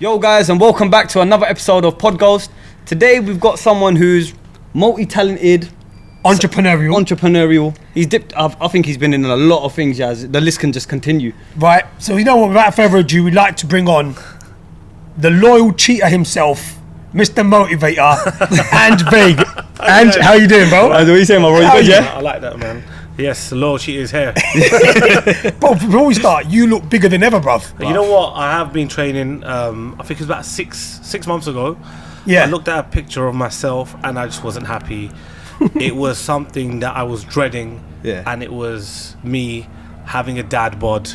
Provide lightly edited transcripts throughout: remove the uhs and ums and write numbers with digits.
Yo guys, and welcome back to another episode of Podghost. Today we've got someone who's multi-talented, entrepreneurial. He's dipped. I think he's been in a lot of things, Yazz. The list can just continue. Right. So you know what? Without further ado, we'd like to bring on the loyal cheater himself, Mr. Motivator, Anj Baig. Anj, how you doing, bro? What are you saying, my bro? You good, yeah? I like that, man. Yes, the loyal cheater is here. Bro, before we start, you look bigger than ever, bruv. You know what? I have been training. I think it's about six months ago. Yeah. I looked at a picture of myself and I just wasn't happy. It was something that I was dreading. Yeah. And it was me having a dad bod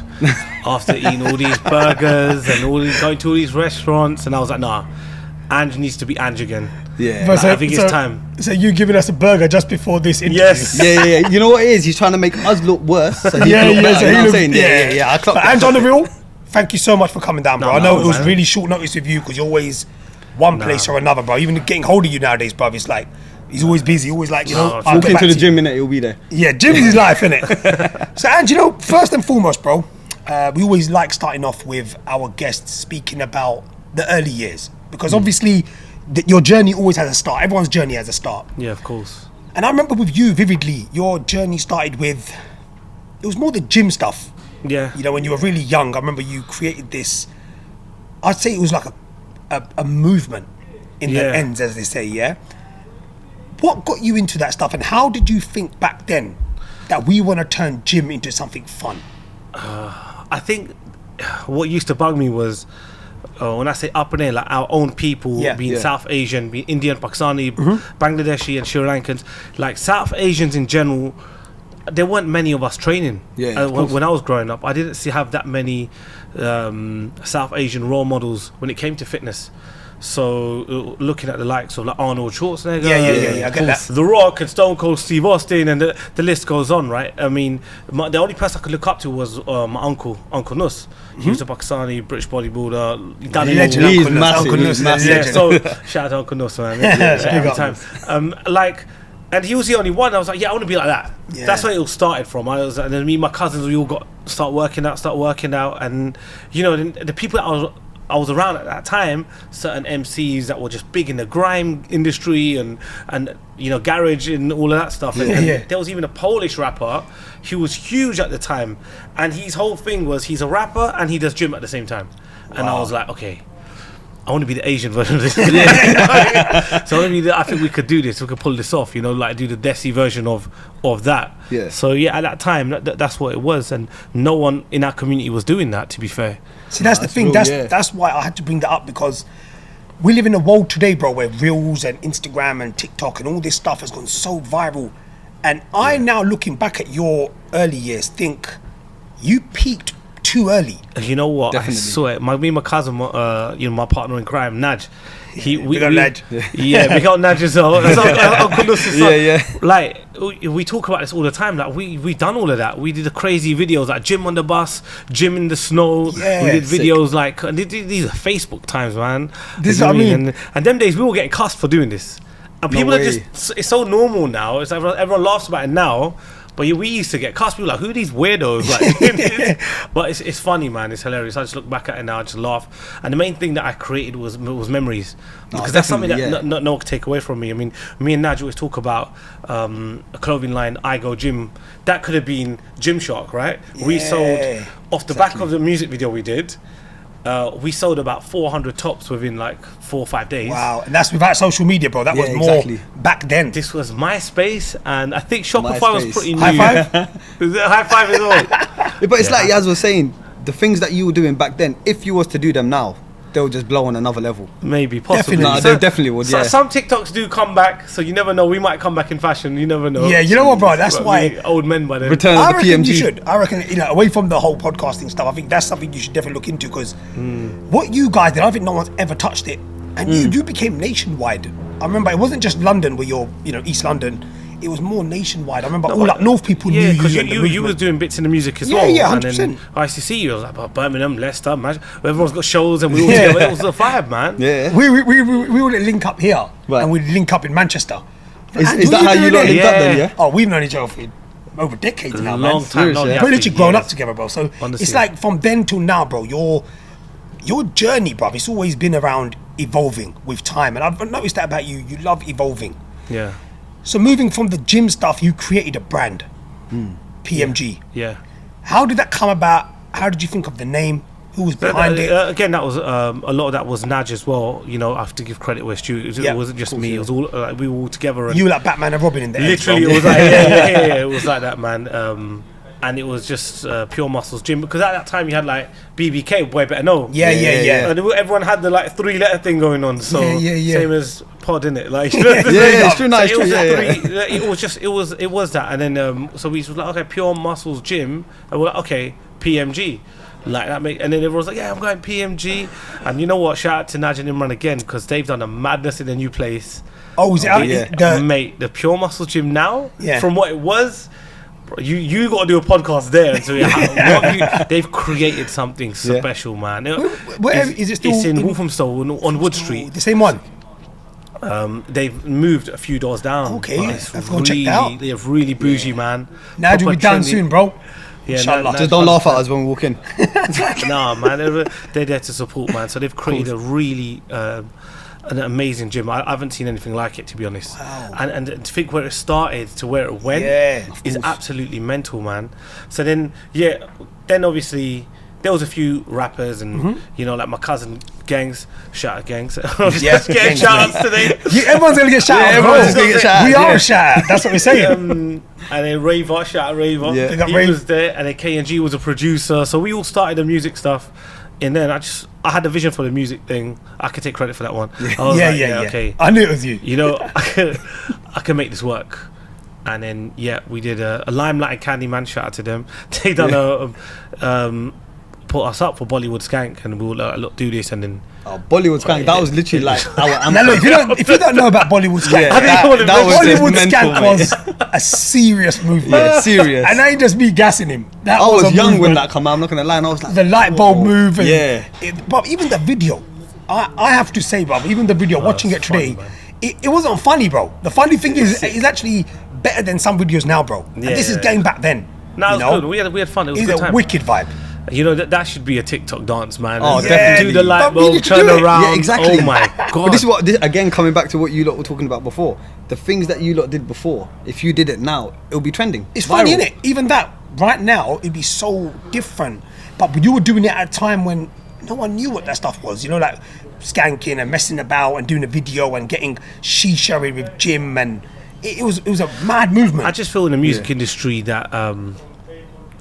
after eating all these burgers and going to all these restaurants, and I was like, nah, Anj needs to be Anj again. Yeah. But I think it's time. So you giving us a burger just before this interview? Yes. Yeah. You know what it is? He's trying to make us look worse. So he Yeah, look better, so you know he what I'm looks- saying? Yeah. I clocked But that. Anj, on the real, thank you so much for coming down, bro. I know No, it was man. really short notice with you because you're always one place or another, bro. Even getting hold of you nowadays, bro, it's like he's always busy, always like, you know. No, I'll Walk get into back the to gym, innit? He'll be there. Yeah, gym's his life, innit? So, Anj, you know, first and foremost, bro, we always like starting off with our guests speaking about the early years because obviously your journey always has a start. Everyone's journey has a start. Yeah, of course. And I remember with you vividly, your journey started with, it was more the gym stuff. Yeah. You know, when you were really young, I remember you created this, I'd say it was like a movement in the Yeah. ends, as they say, yeah? What got you into that stuff, and how did you think back then that we want to turn gym into something fun? I think what used to bug me was when I say up and in, like our own people, being South Asian, being Indian, Pakistani, Bangladeshi and Sri Lankans, like South Asians in general, there weren't many of us training. When I was growing up, I didn't have that many South Asian role models when it came to fitness. So looking at the likes of like Arnold Schwarzenegger, Yeah, I get that. The Rock and Stone Cold Steve Austin, and the list goes on, right? I mean, the only person I could look up to was my Uncle Nus. He was a Pakistani British bodybuilder. He done it all. Legend, He's Uncle Nus, massive, Uncle Nus, he's massive. Yeah, legend. so shout out to Uncle Nus, man. Every time. And he was the only one. I was like, yeah, I want to be like that. Yeah. That's where it all started from. And then me and my cousins, we all start working out, and you know, the people that I was around at that time, certain MCs that were just big in the grime industry and you know, garage and all of that stuff. And there was even a Polish rapper who was huge at the time, and his whole thing was he's a rapper and he does gym at the same time. And I was like, okay, I want to be the Asian version of this. So I think we could do this. We could pull this off. You know, like do the Desi version of that. Yeah. So yeah, at that time, that's what it was, and no one in our community was doing that. To be fair. See, that's the thing. real, That's why I had to bring that up, because we live in a world today, bro, where Reels and Instagram and TikTok and all this stuff has gone so viral. And I now, looking back at your early years, think you peaked too early. You know what? Definitely. I swear, me and my cousin, you know, my partner in crime, Naj. Big up Naj. Yeah, big up Naj as well. Uncle Nus's son. Yeah. Like we talk about this all the time. Like we done all of that. We did the crazy videos, like gym on the bus, gym in the snow. Yeah, we did sick. videos like these are Facebook times, man. This is You know what I mean. And them days we were getting cussed for doing this. And people are way. just, it's so normal now. It's like everyone laughs about it now. But we used to get cussed. People like, who are these weirdos? Like, but it's funny, man. It's hilarious. I just look back at it now, I just laugh. And the main thing that I created was memories, because that's something that definitely, no one can take away from me. I mean, me and Naj always talk about a clothing line, I Go Gym. That could have been Gymshark, right? We sold off the back of the music video we did. We sold about 400 tops within like 4 or 5 days. Wow, and that's without social media, bro. That was more exactly. back then. This was MySpace, and I think Shopify was MySpace. pretty new. High five? High five as well. Yeah, but it's like Yazz was saying, the things that you were doing back then, if you was to do them now, they'll just blow on another level. Maybe, possibly. Definitely. No, they definitely would, yeah. Some TikToks do come back, so you never know. We might come back in fashion. You never know. Yeah, you know what, bro? That's But why. we old men by then. Return I of the reckon PMG. you should. I reckon, you know, away from the whole podcasting stuff, I think that's something you should definitely look into, because what you guys did, I think no one's ever touched it, and you became nationwide. I remember it wasn't just London, where you're, you know, East London. It was more nationwide. I remember all up north people knew Yeah, you. because and the you was movement. doing bits in the music as Yeah, well. yeah, And then 100%. I used to see you. I was like, oh, Birmingham, Leicester, man. Everyone's got shows, and we all together. It was a vibe, man. Yeah. We would link up here, Right. and we'd link up in Manchester. Is that how you lot linked up then, yeah? Oh, we've known each other for over decades now, man. Long time. Serious, no, yeah. you have We're to, literally grown up years. together, bro. So Honestly. it's like from then till now, bro. your journey, bruv, it's always been around evolving with time, and I've noticed that about you. You love evolving. Yeah. So moving from the gym stuff, you created a brand, PMG. Yeah. How did that come about? How did you think of the name? Who was behind it? Again, that was a lot of that was Naj as well. You know, I have to give credit where it's due. It wasn't just me. It was all we were all together. And You were like Batman and Robin in the literally, it was like yeah, it was like that, man. And it was just Pure Muscles Gym, because at that time you had like BBK, Boy Better Know. Yeah. And everyone had the like 3-letter thing going on. So Yeah. same as Pod, innit? Like it's true. so Nice, it was true. it was that, and then so we was like, okay, Pure Muscles Gym, and we're like, okay, PMG. Like that, and then everyone's like, yeah, I'm going PMG. And you know what? Shout out to Naj and Imran again, because they've done a madness in the new place. Oh, is it? Mate, the Pure Muscle Gym now, Yeah. from what it was, bro, you got to do a podcast there. So they've created something special, man. Is it still it's in Walthamstow on Wood Street. The same one. They've moved a few doors down. Okay, but it's I've got to check that out. They're really bougie, man. Now you'll be down trendy. soon, bro. Yeah, Inshallah. Just don't laugh at us when we walk in. Nah, man, they're there to support, man. So they've created a really an amazing gym. I haven't seen anything like it, to be honest. Wow. And to think where it started to where it went is absolutely mental, man. So then obviously there was a few rappers and you know, like my cousin Gangs, shout out Gangs. Yes, getting shout outs today. Everyone's gonna get shout out. everyone's just gonna get shout out, We are yeah. a shout out. That's what we're saying. And then Raver, shout out Raver. Yeah. Big up He Rave. was there, and then K&G was a producer. So we all started the music stuff. And then I had a vision for the music thing. I could take credit for that one. I was like, okay. I knew it was you. You know, I can make this work. And then we did a Limelight and Candyman, shout out to them. They done put us up for Bollywood Skank, and we were like, look, do this, and then Bollywood Skank, that was literally like our anthem. Now look, if you don't know about Bollywood Skank, Yeah, I didn't know what it that was. was just Bollywood mental, Skank mate. was a serious movement. Yeah, serious. And I ain't just me gassing him. That I was a young when movement. that come out. I'm not gonna lie. And I was like, The light bulb move. And Yeah. But even the video, I have to say, bro, even the video, watching it today, funny, man. it wasn't funny, bro. The funny thing is, it's actually better than some videos now, bro. And this is Yeah. going back then. no, it was you know? good. We had fun. It was a It's good a time. wicked vibe. You know, that should be a TikTok dance, man. Oh, And definitely. do the light But we bulb, need to turn do it. around. Yeah, exactly. Oh my god. But this is what, again, coming back to what you lot were talking about before. The things that you lot did before, if you did it now, it'll be trending. It's funny, Viral. innit? Even that, right now, it'd be so different. But you were doing it at a time when no one knew what that stuff was. You know, like skanking and messing about and doing a video and getting shisha with Jim, and it was a mad movement. I just feel in the music industry that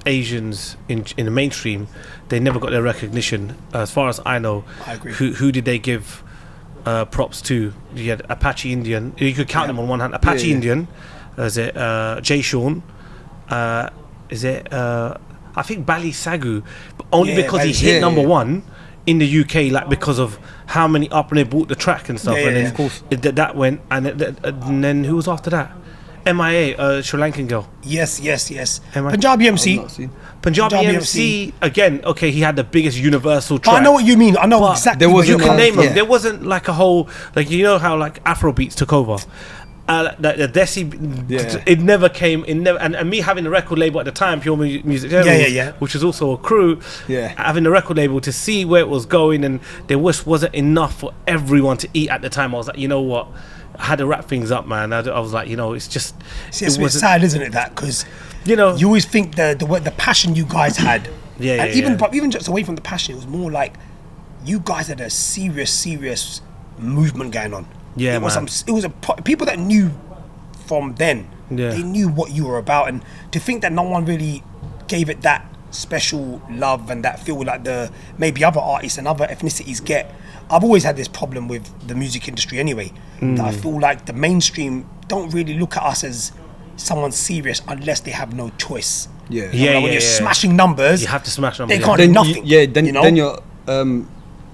Asians in the mainstream, they never got their recognition. As far as I know, I agree. Who did they give props to? You had Apache Indian. You could count them on one hand. Apache Yeah. Indian. Is it Jay Sean? Is it I think Bali Sagu? But only Yeah, because he Bali- hit yeah, number yeah. one in the UK, like because of how many up and they bought the track and stuff. Yeah, and yeah, then of course. that went, and then who was after that? MIA, Sri Lankan girl. Yes. Am I- Punjabi I've MC. not seen. Punjabi Punjabi MC again. Okay, he had the biggest universal But track. I know what you mean. I know But exactly there what wasn't you you're can coming name them. yeah. There wasn't like a whole, like, you know how like Afrobeats took over. The Desi, Yeah. it never came. It never, and me having a record label at the time, Pure Music Journals, yeah. which was also a crew. Yeah. Having a record label to see where it was going, and there wasn't enough for everyone to eat at the time. I was like, you know what? I had to wrap things up, man. I was like, you know, it's just. See, it's a bit wasn't- sad, isn't it? That because You know. you always think the passion you guys had, Yeah, and yeah, even yeah. but even just away from the passion, it was more like you guys had a serious movement going on. Yeah, it was man. people that knew from then. Yeah. They knew what you were about, and to think that no one really gave it that special love and that feel like the maybe other artists and other ethnicities get. I've always had this problem with the music industry anyway. That I feel like the mainstream don't really look at us as someone serious unless they have no choice. Yeah. You know, Yeah, when you're yeah. smashing numbers, You have to smash numbers. They yeah. can't do Then nothing. then you know? then you're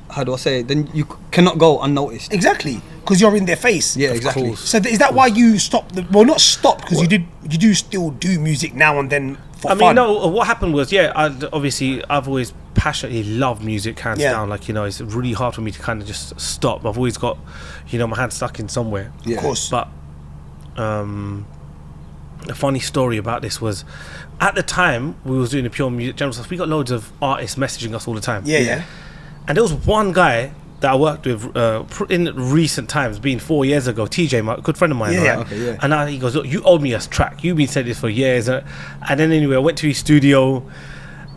how do I say it? Then you cannot go unnoticed. exactly because you're in their face. Yeah, exactly. course. So is that why you stopped? Well, not stopped because you do still do music now and then for I fun. mean, no. What happened was, obviously, I've always passionately loved music, hands Yeah. down. Like, you know, it's really hard for me to kind of just stop. I've always got, you know, my hand stuck in somewhere. Yeah. Of course. But a funny story about this was, at the time we was doing the Pure Music General stuff, we got loads of artists messaging us all the time. Yeah. And there was one guy that I worked with in recent times, being 4 years ago, TJ, my good friend of mine. Yeah, right? yeah. Okay, yeah. And now he goes, look, you owed me a track. You've been saying this for years. And then anyway, I went to his studio.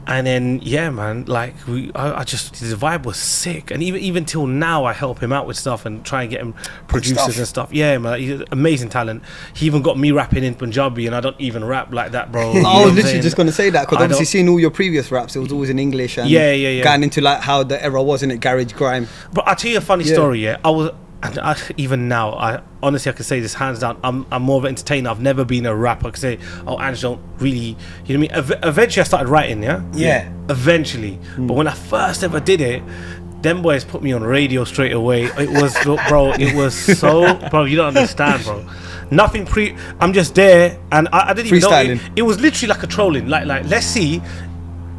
And then, yeah, man, like, I just, his vibe was sick. And even till now, I help him out with stuff and try and get him producers and stuff. Yeah, man, he's amazing talent. He even got me rapping in Punjabi, and I don't even rap like that, bro. You know I what was I'm literally saying? just going to say that, because I obviously don't- seeing all your previous raps, it was always in English and Yeah, yeah, yeah. going into like how the era was in it, garage grime. But I'll tell you a funny Yeah. story, yeah. Even now, I honestly, I can say this hands down. I'm more of an entertainer. I've never been a rapper. I can say, oh, Anj don't really, you know what I mean? Eventually, I started writing, yeah. Yeah. Eventually, but when I first ever did it, them boys put me on radio straight away. It was, bro. It was so, bro. You don't understand, bro. Nothing I'm just there, and I didn't even know. Freestyling. It was literally like a trolling. Like, let's see.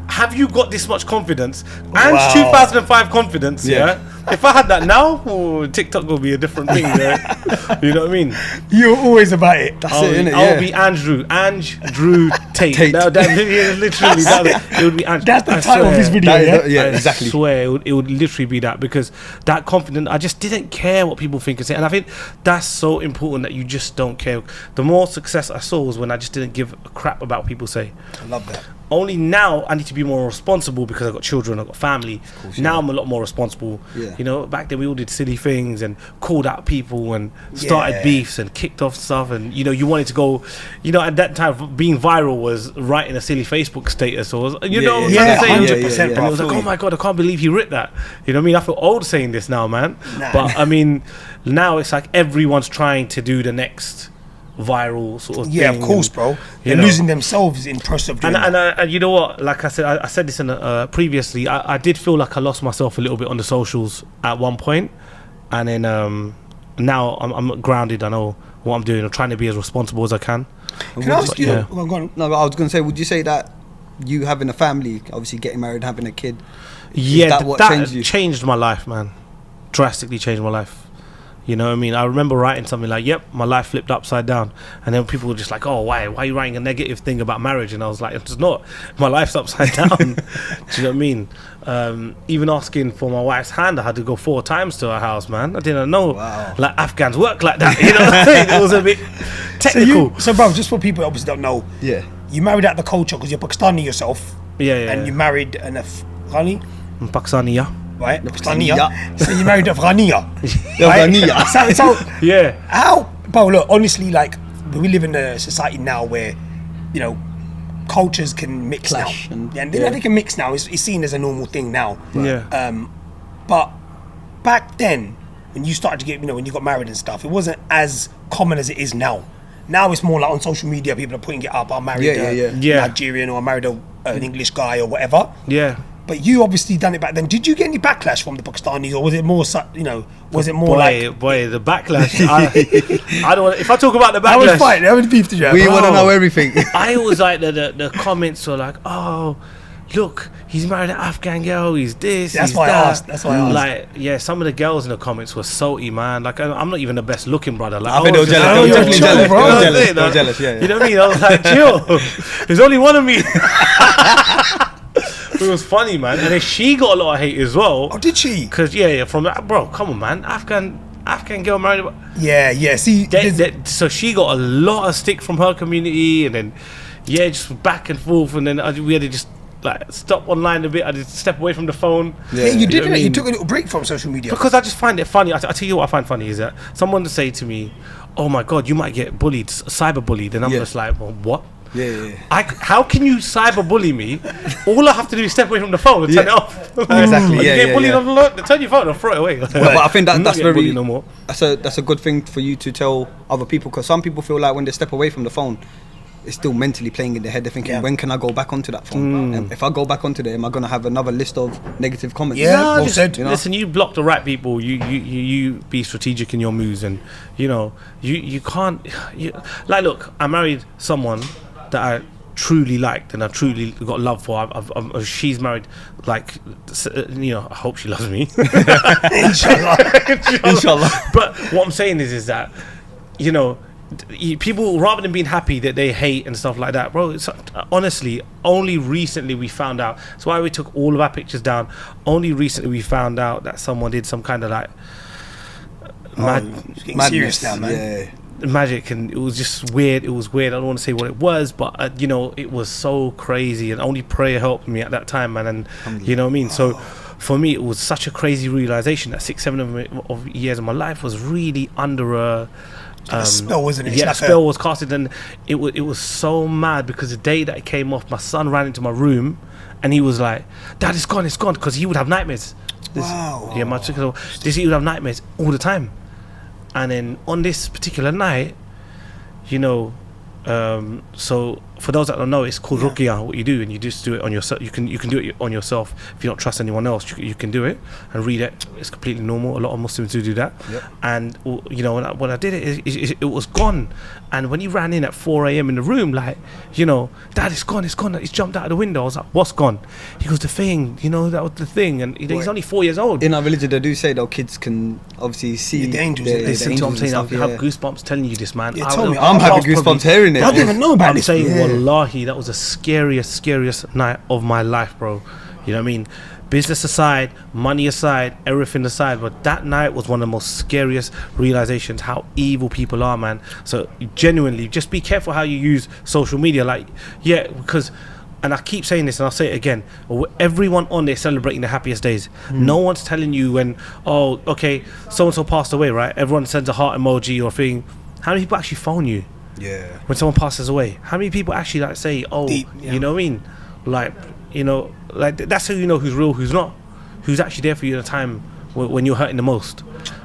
Have you got this much confidence? And Wow. 2005 confidence, Yeah. yeah. If I had that now, TikTok will be a different thing. Yeah? You know what I mean? You're always about it. That's it, innit? I'll Yeah. be Anj Drew Tate. Tate. Literally, it would be Anj. That's the I title of swear. this video, That yeah? is- yeah, I exactly. swear it would literally be that, because that confident, I just didn't care what people think and say. And I think that's so important, that you just don't care. The more success I saw was when I just didn't give a crap about what people say. I love that. Only now I need to be more responsible, because I've got children, I've got family. Now I'm a lot more responsible. Yeah. You know, back then we all did silly things and called out people and started Yeah. beefs and kicked off stuff, and you know, you wanted to go, you know, at that time being viral was writing a silly Facebook status, or you know what I'm yeah, trying to say? 100%, And bro, it was I like, feel oh my god, I can't believe he writ that. You know what I mean? I feel old saying this now, man. Nah. But I mean, now it's like everyone's trying to do the next viral sort of Yeah, thing. of course, and, bro. you They're know. losing themselves in process of doing that. And you know what? Like I said, I said this in previously. I did feel like I lost myself a little bit on the socials at one point, and then now I'm grounded. I know what I'm doing. I'm trying to be as responsible as I can. Can I ask you? Yeah. Well, go on. No, but I was going to say, would you say that you having a family, obviously getting married, having a kid, Yeah, that what that changed you? changed my life, man. Drastically changed my life. You know what I mean? I remember writing something like, yep, my life flipped upside down. And then people were just like, oh, why are you writing a negative thing about marriage? And I was like, it's not. My life's upside down. Do you know what I mean? Even asking for my wife's hand, I had to go 4 times to her house, man. I didn't know Wow. like Afghans work like that. You know what I'm saying? It was a bit technical. So bro, just for people who obviously don't know, Yeah. you married out the culture because you're Pakistani yourself, Yeah. and you married an Afghani, I'm Pakistani, yeah. right? Pakistani, Pakistaniya. So you married Afghaniya. Afghaniya. So Yeah. how, bro? Look, honestly, like we live in a society now where, you know, cultures can mix Clash now. and- Yeah, and yeah. they can mix now. It's seen as a normal thing now. Yeah. But back then, when you started to get, you know, when you got married and stuff, it wasn't as common as it is now. Now it's more like on social media, people are putting it up. I married a Yeah. Nigerian, or I married an English guy, or whatever. Yeah. But you obviously done it back then. Did you get any backlash from the Pakistanis, or was it more, you know, was it more like? Boy, the backlash. I don't want. If I talk about the I was backlash, fighting. I was beef to you. We bro. want to know everything. I always like the comments were like, oh, look, he's married an Afghan girl. He's this. That's he's why I that. asked, that's why I asked. Like, yeah, some of the girls in the comments were salty, man. Like, I'm not even the best looking brother. Like, I think they were was just jealous. like, They were yo, definitely chill, jealous. bro. They were You know what I'm jealous. saying? They were jealous, yeah, yeah. You know what I mean? I was like, chill. There's only one of me. It was funny, man. And then she got a lot of hate as well. Oh, did she? Cause yeah, from that, bro. Come on, man. Afghan girl married. Yeah. See, So she got a lot of stick from her community, and then just back and forth, and then we had to just like stop online a bit. I just step away from the phone. yeah, you know did what I it. You mean? took a little break from social media. Because I just find it funny. I tell you what I find funny is that someone to say to me, "Oh my God, you might get bullied, cyber bullied," and I'm Yeah. just like, well, "What?" Yeah. How can you cyber bully me? All I have to do is step away from the phone and turn it off. Exactly, You yeah, get yeah, bullied yeah. on the turn your phone or throw it away. But I think I'm not that's getting very bullied no more. That's a good thing for you to tell other people, because some people feel like when they step away from the phone, it's still mentally playing in their head. They're thinking, Yeah. when can I go back onto that phone? And if I go back onto there, am I going to have another list of negative comments? Yeah. Nah, well just- said. You know? Listen, you block the right people. You be strategic in your moves, and you can't. Like, look, I married someone that I truly liked and I truly got love for. She's married, like, I hope she loves me. Inshallah. Inshallah. But what I'm saying is that, people, rather than being happy that they hate and stuff like that, bro, it's honestly only recently we found out. That's why we took all of our pictures down. Only recently we found out that someone did some kind of like It's getting serious now, man. magic, and it was just weird. It was weird. I don't want to say what it was, but you know, it was so crazy, and only prayer helped me at that time, man. And you know what I mean. So for me, it was such a crazy realization that 6-7 of years of my life was really under a spell, wasn't it? Yeah, a spell was casted, and it was so mad because the day that it came off, my son ran into my room, and he was like, "Dad, it's gone," because he would have nightmares. Wow. Yeah, he would have nightmares all the time. And then on this particular night, you know, so for those that don't know, it's called ruqyah, what you do, and you just do it on yourself. You can do it on yourself if you don't trust anyone else. You can do it and read it. It's completely normal. A lot of Muslims do that. Yep. And you know, when I did it, it was gone. And when he ran in at 4 a.m. in the room, like, you know, "Dad, it's gone. He's jumped out of the window." I was like, "What's gone?" He goes, "The thing. You know, that was the thing." And he's only 4 years old. In our religion, they do say though, kids can obviously see the angels. Listen to what I'm saying. I have goosebumps telling you this, man. Yeah, tell me. I'm having goosebumps hearing it. I don't even know about I'm this. saying, wallahi, that was the scariest night of my life, bro. You know what I mean? Business aside, money aside, everything aside, but that night was one of the most scariest realizations how evil people are, man. So genuinely, just be careful how you use social media. Like, yeah, because, and I keep saying this and I'll say it again, everyone on there celebrating the happiest days. No one's telling you when, oh, okay, so-and-so passed away, right? Everyone sends a heart emoji or thing. How many people actually phone you? Yeah. When someone passes away, how many people actually like say, "Oh, you know what I mean?" Like, you know, like that's how you know who's real, who's not, who's actually there for you in a time when you're hurting the most.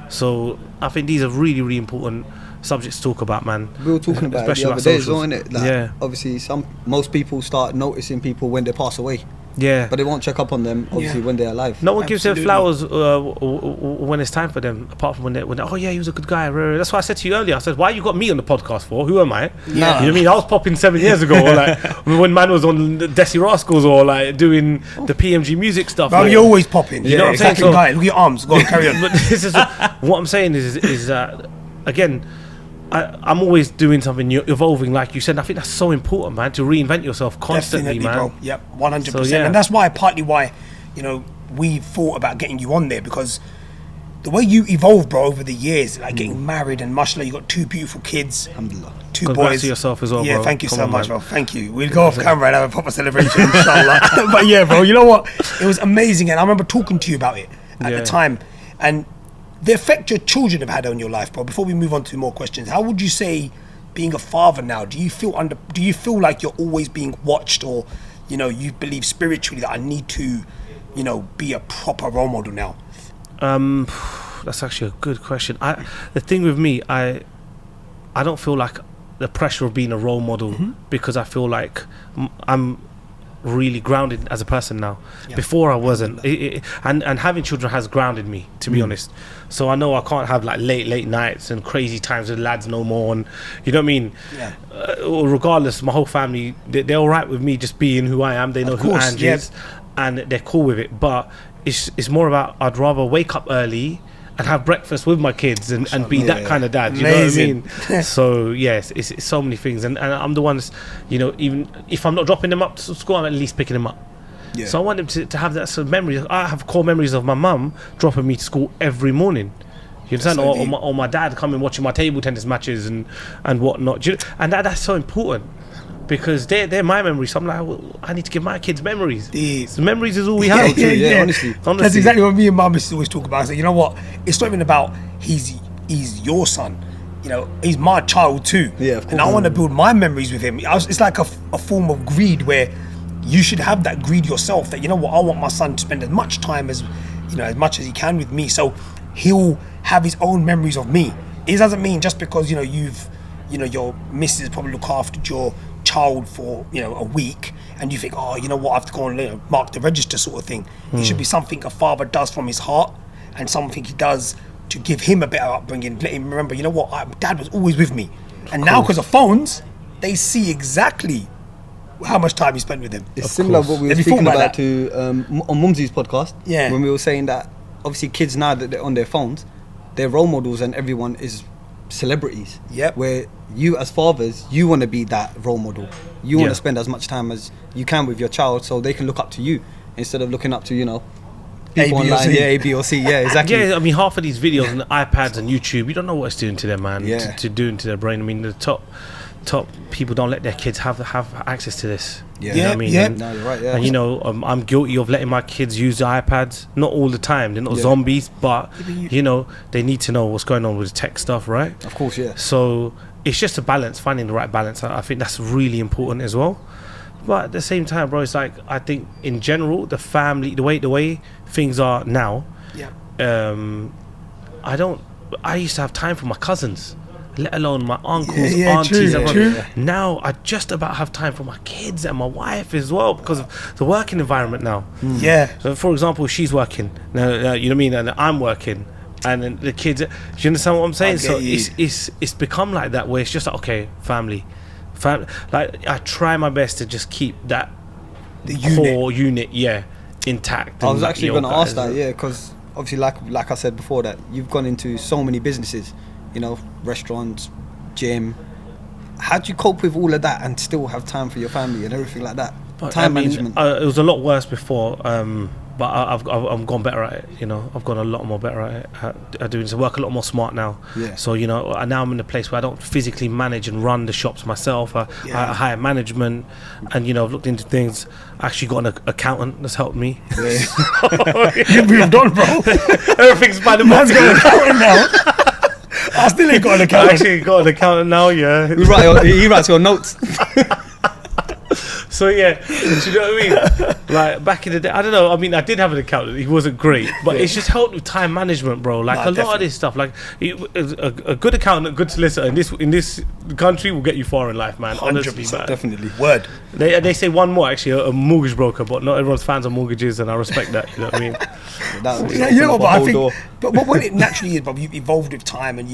So I think these are really, really important subjects to talk about, man. We were talking about it the other day, isn't it? Like, yeah. Obviously, most people start noticing people when they pass away. Yeah. But they won't check up on them, obviously, when they're alive. No one gives them flowers when it's time for them, apart from when they, oh yeah, he was a good guy. That's why I said to you earlier, I said, why you got me on the podcast for? Who am I? Yeah. You know what I mean? I was popping 7 years ago, or like when man was on Desi Rascals, or like doing the PMG music stuff. Bro, you're always popping. You know what I'm saying? So, guy, look at your arms. Go on, carry on. But this is what I'm saying is that, again, I'm always doing something new, evolving, like you said. And I think that's so important, man, to reinvent yourself constantly, definitely, man. Bro. Yep, 100%. So, yeah. And that's partly why, you know, we thought about getting you on there, because the way you evolved, bro, over the years, like getting married and mashallah, you got 2 beautiful kids, Alhamdulillah. 2 Congrats boys. to yourself as well, yeah, bro. thank you Come so on, much, man. bro. Thank you. We'll go off camera and have a proper celebration, inshallah. But yeah, bro, you know what? It was amazing, and I remember talking to you about it at the time, and the effect your children have had on your life, bro. Before we move on to more questions, how would you say, being a father now, do you feel like you're always being watched, or, you know, you believe spiritually that I need to, you know, be a proper role model now? That's actually a good question. The thing with me, I don't feel like the pressure of being a role model, because I feel like I'm really grounded as a person now. Before I wasn't, and having children has grounded me, to be honest. So I know I can't have like late nights and crazy times with lads no more, and you know what I mean. Regardless, my whole family, they're all right with me just being who I am. They know who Anj is, and they're cool with it. But it's more about, I'd rather wake up early and have breakfast with my kids and be that kind of dad. You Amazing. know what I mean? So yes, it's so many things, and I'm the ones, you know, even if I'm not dropping them up to school, I'm at least picking them up. Yeah. So I want them to have that sort of memory. I have core memories of my mum dropping me to school every morning. You understand? So or my dad coming watching my table tennis matches and whatnot. And that's so important, because they're my memories. So I'm like, well, I need to give my kids memories. So memories is all we have. Yeah, honestly. That's exactly what me and Mum used to always talk about. I say, you know what? It's not even about he's your son. You know, he's my child too. Yeah, of course. And I want to build my memories with him. It's like a form of greed, where you should have that greed yourself, that, you know what, I want my son to spend as much time as, you know, as much as he can with me, so he'll have his own memories of me. It doesn't mean just because, you know, your missus probably look after your child for, you know, a week, and you think, oh, you know what, I have to go and, you know, mark the register sort of thing. It should be something a father does from his heart, and something he does to give him a better upbringing, let him remember, you know what, Dad was always with me. And now, because of phones, they see exactly how much time he spent with him. It's similar to what we were speaking about to on Mumsy's podcast. When we were saying that obviously kids now that they're on their phones, their role models and everyone is celebrities. Yep. Where you as fathers, you want to be that role model. You want Yeah. to spend as much time as you can with your child, so they can look up to you instead of looking up to people A, B, or online. C. Yeah, A, B, or C. Yeah, exactly. Yeah, I mean, half of these videos on the iPads and YouTube, you don't know what it's doing to them, man. Yeah. To doing to their brain. I mean, the top people don't let their kids have access to this. Yeah. You know what I Yeah, mean? yeah. No, you're right. Yeah. And I'm guilty of letting my kids use the iPads. Not all the time. They're not Yeah. zombies, but they need to know what's going on with the tech stuff, right? Of course, yeah. So it's just a balance, finding the right balance. I think that's really important as well. But at the same time, bro, it's like, I think in general, the family, the way things are now, Yeah. I used to have time for my cousins, let alone my uncles, Yeah, aunties. true, everyone. true. Now I just about have time for my kids and my wife as well because of the working environment now. Yeah. So, for example, she's working now, you know what I mean, and I'm working, and then the kids. Do you understand what I'm saying? I get So you. it's become like that where it's just like, okay, family. Like I try my best to just keep that The core unit, intact. I was and, actually you know, going to ask guys- that, yeah, because obviously, like I said before, that you've gone into so many businesses, restaurants, gym. How do you cope with all of that and still have time for your family and everything like that? But, Time I mean, management. It was a lot worse before, but I've gone better at it. I've gone a lot more better at it. I do work a lot more smart now. Yeah. So now I'm in a place where I don't physically manage and run the shops myself. I hire management, and I've looked into things. I actually got an accountant that's helped me. You moved on, bro. Everything's by the Man's book. got an accountant now. I still ain't got an I accountant. actually got an accountant now. Yeah. He writes your notes. So yeah, do you know what I mean? Like back in the day, I don't know. I mean, I did have an accountant. He wasn't great, but it's just helped with time management, bro. Like Nah, a lot of definitely. this stuff, like a good accountant, a good solicitor in this country will get you far in life, man. Honestly, 100%, man. Definitely. Word. They say one more actually, a mortgage broker, but not everyone's fans of mortgages, and I respect that. You know what I mean? That Yeah, opened up a but I whole think, door. but what it naturally is, bro, you've evolved with time, and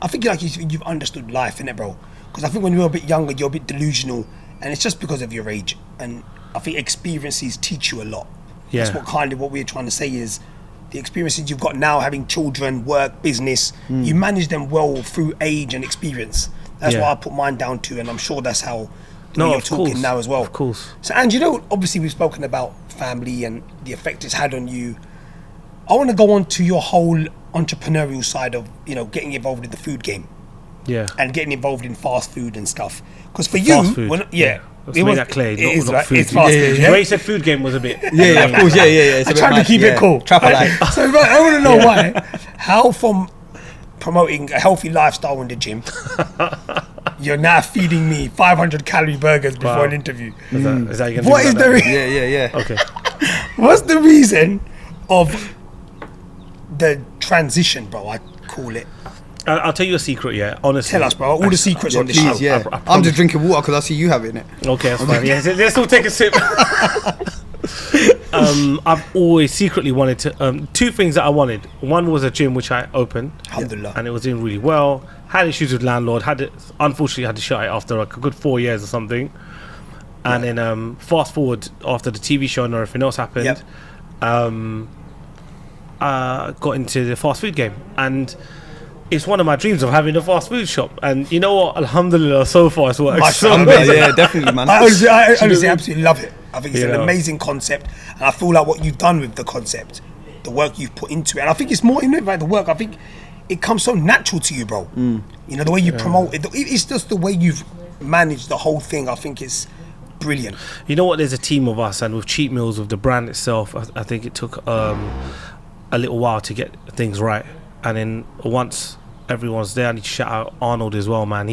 I think you've understood life, innit, bro? Because I think when you're a bit younger, you're a bit delusional, and it's just because of your age. And I think experiences teach you a lot. Yeah. That's what we're trying to say is the experiences you've got now, having children, work, business, you manage them well through age and experience. That's Yeah. what I put mine down to, and I'm sure that's how No, you're of talking course, now as well. of course. So, and obviously we've spoken about family and the effect it's had on you. I want to go on to your whole entrepreneurial side of, getting involved in the food game Yeah. and getting involved in fast food and stuff. Because for Fast you, food. Let's it make was- that clear. it Not, is, not right? food. It's fast food, yeah? The way you said food game was a bit. Yeah, of course. Yeah. It's a I'm bit trying to mad, keep yeah. it cool. Trapper like. So right, I want to know why. How from promoting a healthy lifestyle in the gym, you're now feeding me 500 calorie burgers before Wow. an interview. Is that you gonna What do is that the now? Yeah. Okay. What's the reason of the transition, bro? I call it. I'll tell you a secret, yeah. Honestly. Tell us, bro. All the secrets on this Please, show. yeah. I I'm promise. just drinking water because I see you have it in it. Okay, that's fine. Yeah, let's all take a sip. I've always secretly wanted to. Two things that I wanted. One was a gym which I opened, Alhamdulillah. and it was doing really well. Had issues with landlord. Unfortunately had to shut it after like a good 4 years or something. And then fast forward after the TV show and everything else happened. Yep. Got into the fast food game, and it's one of my dreams of having a fast food shop. And you know what? Alhamdulillah, so far it's worked. So Mashallah, Yeah, definitely, man. I honestly absolutely love it. I think it's You an know. amazing concept, and I feel like what you've done with the concept, the work you've put into it, and I think it's more like the work. I think it comes so natural to you, bro. The way you promote it. It's just the way you've managed the whole thing. I think it's brilliant. You know what? There's a team of us, and with Cheat Meals, with the brand itself, I think it took a little while to get things right. And then once everyone's there, I need to shout out Arnold as well, man.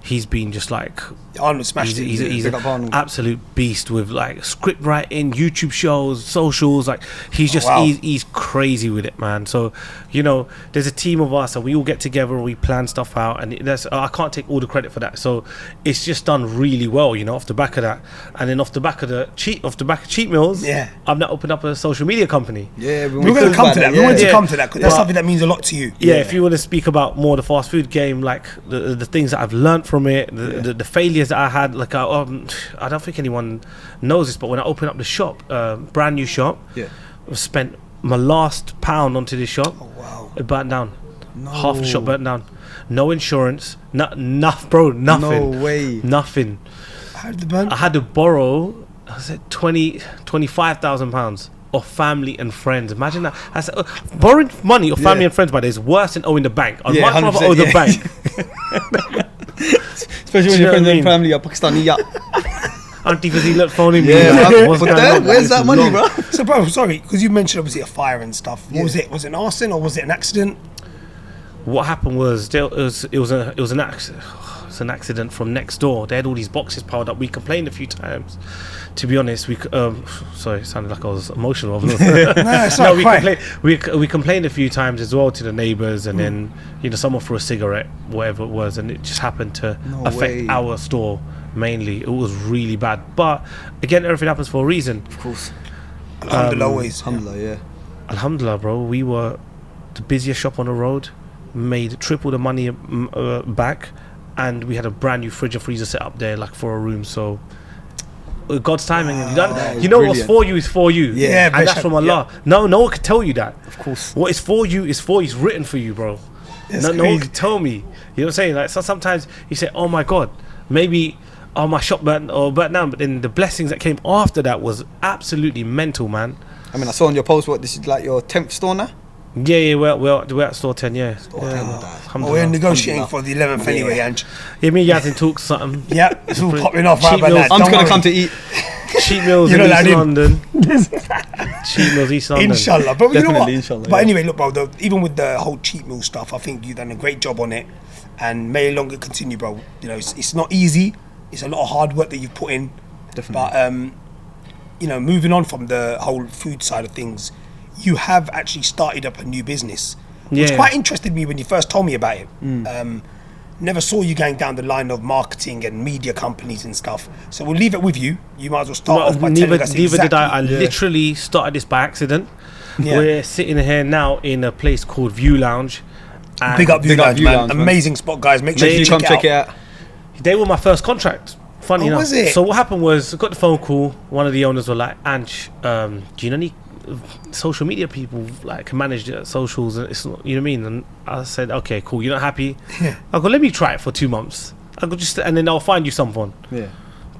He's been just like Arnold smashed it. he's Big an up Arnold. absolute beast with like script writing, YouTube shows, socials. Like he's just wow. he's crazy with it, man. So there's a team of us, and we all get together and we plan stuff out. And that's I can't take all the credit for that. So it's just done really well, off the back of that. And then off the back of Cheat Meals, Yeah. I've now opened up a social media company. Yeah, We're going to come to that. We want to Yeah. come to that because that's But- something that means a lot to you. Yeah, if you want to speak about more the fast food game, like the things that I've learned from it, the failures that I had, like I don't think anyone knows this, but when I opened up the shop, brand new shop, Yeah. I spent my last pound onto this shop. Oh, wow. It burnt down. Half the shop burnt down. no insurance, nothing, bro, nothing. No way. Nothing. How did the burn? I had to borrow, I said, £25,000 of family and friends. Imagine that. I said, borrowing money of family and friends, by the way, is worse than owing the bank. I'd much rather owe the bank. Especially when your friends and family are Pakistani. Yeah. Auntie Fazila phoning me. Yeah, What's going on? where's that money, bro? So, bro, sorry, because you mentioned obviously a fire and stuff. What Yeah. was it? Was it an arson or was it an accident? What happened was it was an accident. It's an accident from next door. They had all these boxes piled up. We complained a few times. To be honest, sorry, it sounded like I was emotional. No, it's not quite. We complained a few times as well to the neighbours, and then someone threw a cigarette, whatever it was, and it just happened to affect our store mainly. It was really bad, but again, everything happens for a reason. Of course. Alhamdulillah, always. Alhamdulillah, yeah. Alhamdulillah, bro. We were the busiest shop on the road, made triple the money back, and we had a brand new fridge and freezer set up there, like for a room. So God's timing. What's for you is for you. Yeah, and that's from Allah. Yeah. No one can tell you that. Of course. What is for you is for you. It's written for you, bro. No one can tell me. You know what I'm saying? Like, so sometimes you say, "Oh my God, maybe my shop burnt down," but then the blessings that came after that was absolutely mental, man. I mean, I saw on your post, this is like your 10th store now? Yeah, we're at store 10, yeah. We're negotiating for the 11th anyway, Anj. Yeah, me and Yazz talk something. Yeah, it's all popping off right Cheap about meals. that. I'm just Don't going to come to worry. eat. Cheap meals You in know, East like London. Cheap meals East London. Inshallah. But you know what? Definitely, inshallah, But yeah. anyway, look, bro, even with the whole cheap meal stuff, I think you've done a great job on it. And may it longer continue, bro. It's not easy. It's a lot of hard work that you've put in. Definitely. But, moving on from the whole food side of things, you have actually started up a new business. Which Yeah. quite interested me when you first told me about it. Never saw you going down the line of marketing and media companies and stuff. So we'll leave it with you. You might as well start off by telling us Neither did I. I exactly. literally started this by accident. Yeah. We're sitting here now in a place called View Lounge. and Big up View Lounge, View man. Lounge, man. Amazing spot, guys. Make sure Make you sure you come check it out. They were my first contract. Funny enough. was it? So what happened was, I got the phone call. One of the owners were like, "Anj, do you know any social media people like can manage the socials?" And it's not, you know what I mean. And I said, "Okay, cool. You're not happy? I go, let me try it for 2 months. I go and then I'll find you someone." Yeah.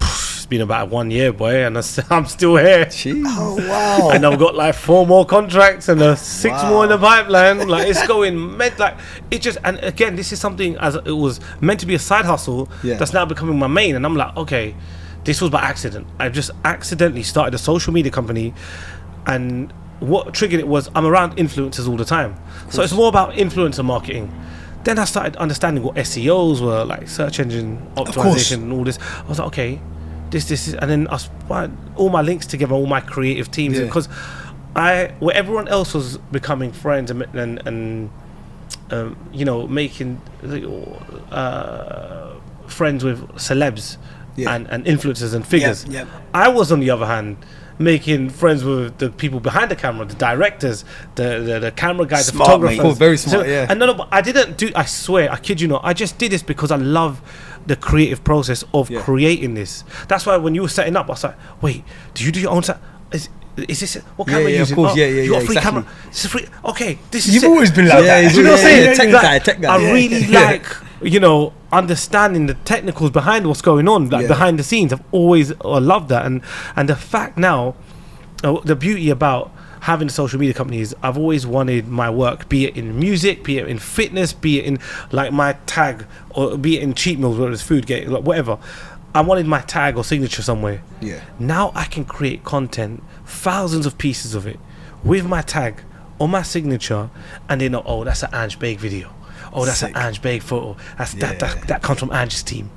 It's been about 1 year, boy, and I'm still here. Jeez. Oh, wow. And I've got like 4 more contracts and 6 more in the pipeline. Like, it's going like it just. And again, this is something as it was meant to be a side hustle that's now becoming my main. And I'm like, okay, this was by accident. I just accidentally started a social media company, and what triggered it was I'm around influencers all the time, so it's more about influencer marketing. Then I started understanding what SEOs were, like search engine optimization and all this. I was like, okay, this is, and then I find all my links together, all my creative teams, because where everyone else was becoming friends and making friends with celebs and influencers and figures. I was, on the other hand, making friends with the people behind the camera, the directors, the camera guys, Smart, the photographers. mate. Cool, very smart, yeah. And no, but I didn't do. I swear, I kid you not. I just did this because I love the creative process of creating this. That's why when you were setting up, I was like, "Wait, do you do your own set? Is this what camera you using? Of course, You got a free exactly. camera? This is free. Okay, this is You've it." always been like that. Do you know what I'm saying? Tech guy. I really like, understanding the technicals behind what's going on, like behind the scenes. I've always loved that, and the fact now, the beauty about having a social media company is I've always wanted my work, be it in music, be it in fitness, be it in like my tag, or be it in cheat meals, whether it's food, like whatever. I wanted my tag or signature somewhere. Yeah. Now I can create content, thousands of pieces of it, with my tag or my signature, and they know, oh, that's an Anj Baig video. Oh, that's Sick. an Anj Baig photo. That comes from Anj's team.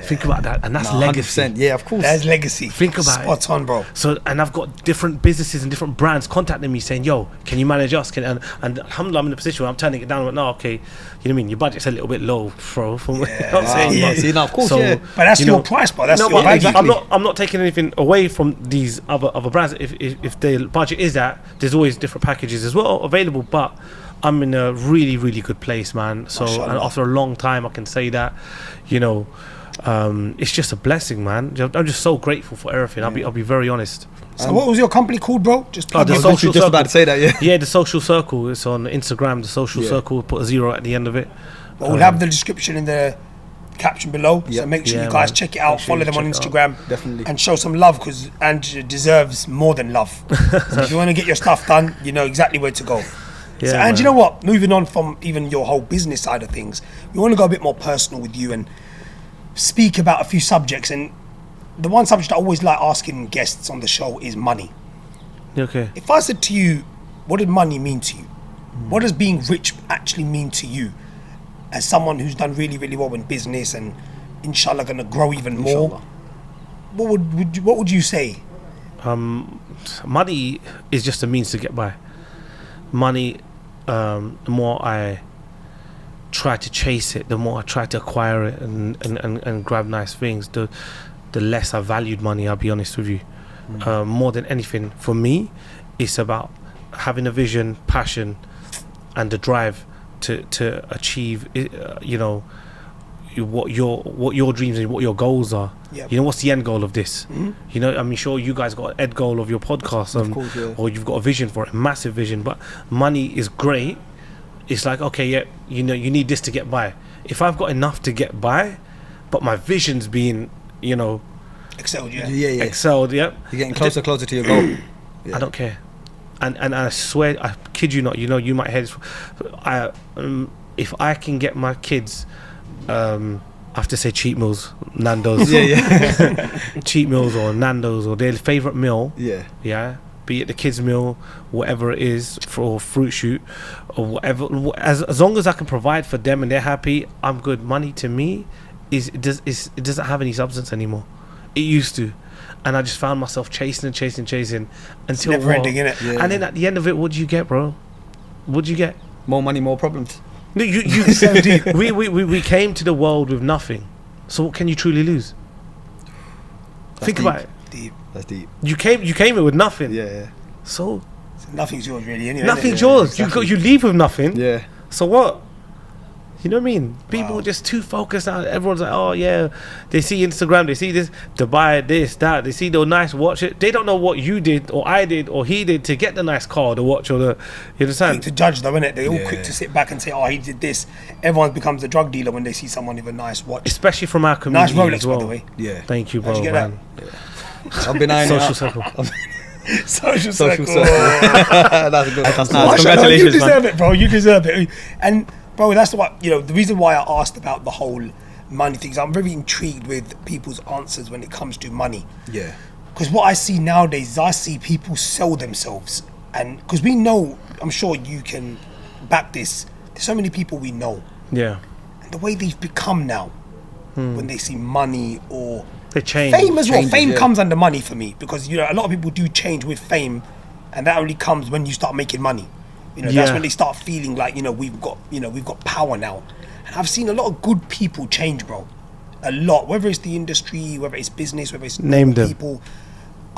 Think about that, and that's legacy. 100%. Yeah, of course. That's legacy. Think about Spot on, bro. So, and I've got different businesses and different brands contacting me saying, "Yo, can you manage us?" And alhamdulillah, I'm in a position where I'm turning it down. I'm like, no, okay, you know what I mean? Your budget's a little bit low, bro. From what I'm saying. Yeah, But- see, now, of course, so, yeah. But that's your price, bro. That's no, your but value. I'm not taking anything away from these other brands. If the budget is that, there's always different packages as well available. But I'm in a really, really good place, man. So, and after a long time, I can say that, it's just a blessing, man. I'm just so grateful for everything. I'll be very honest. So what was your company called, bro? Just plug The it. I was literally just Circle. about to say that, yeah. Yeah, the Social Circle. It's on Instagram. The Social Circle. Put a 0 at the end of it. But we'll have the description in the caption below. So Yep. make sure Yeah, you guys man. check it out, Make sure follow you them on check it Instagram. Definitely. And show some love, because Anj deserves more than love. So if you want to get your stuff done, you know exactly where to go. Yeah, So, and man. you know what? Moving on from even your whole business side of things, we want to go a bit more personal with you and speak about a few subjects. And the one subject I always like asking guests on the show is money. Okay. If I said to you, what did money mean to you? What does being rich actually mean to you? As someone who's done really, really well in business and inshallah going to grow even more, Inshallah. what would you say? Money is just a means to get by. Money, the more I try to chase it, the more I try to acquire it and grab nice things, the less I valued money, I'll be honest with you. More than anything, for me, it's about having a vision, passion, and the drive to achieve, what your dreams and what your goals are. Yep. You know, what's the end goal of this? You know, I'm sure you guys got an end goal of your podcast, Of course, yeah. or you've got a vision for it, a massive vision. But money is great. It's like, okay, yeah, you know, you need this to get by. If I've got enough to get by, but my vision's being, Excelled, Yeah. excelled, yeah, You're getting closer to your goal. Yeah. I don't care. And I swear, I kid you not, you might hear this. If I can get my kids, I have to say cheat meals, Nando's, cheat meals or Nando's or their favourite meal, Yeah. be it the kids' meal, whatever it is, for fruit shoot or whatever. As long as I can provide for them and they're happy, I'm good. Money to me it doesn't have any substance anymore. It used to. And I just found myself chasing until never ending, innit? Yeah. And then at the end of it, what do you get, bro? What do you get? More money, more problems. No, we came to the world with nothing. So what can you truly lose? Think deep. about it. Deep. That's deep. You came here with nothing. Yeah. So Nothing's yours really anyway. nothing's innit? yours. exactly. You leave with nothing. Yeah. So what? You know what I mean? People Wow. are just too focused now. Everyone's like, oh yeah, they see Instagram, they see this, to buy this, that. They see the nice watch. It. They don't know what you did or I did or he did to get the nice car, the watch, or the. You Quick understand? to judge though, innit? They're all Yeah. quick to sit back and say, oh, he did this. Everyone becomes a drug dealer when they see someone with a nice watch. Especially from our Nice community Rolex, as well. by the way. Yeah. Thank you, bro, How'd you get man. I've been eyeing Social it circle. Social Social circle. circle. That's good. That's nice. Mashallah, you Congratulations, deserve man. it, bro. You deserve it. And bro, that's what the reason why I asked about the whole money things. I'm very intrigued with people's answers when it comes to money. Yeah. Because what I see nowadays is I see people sell themselves, and because we know, I'm sure you can back this. There's so many people we know, Yeah. and the way they've become now, when they see money or They change. fame as well. Changes, Fame yeah. comes under money for me, because a lot of people do change with fame, and that only comes when you start making money. That's Yeah. when they start feeling like we've got power now. And I've seen a lot of good people change, bro. A lot, whether it's the industry, whether it's business, whether it's Name them. people.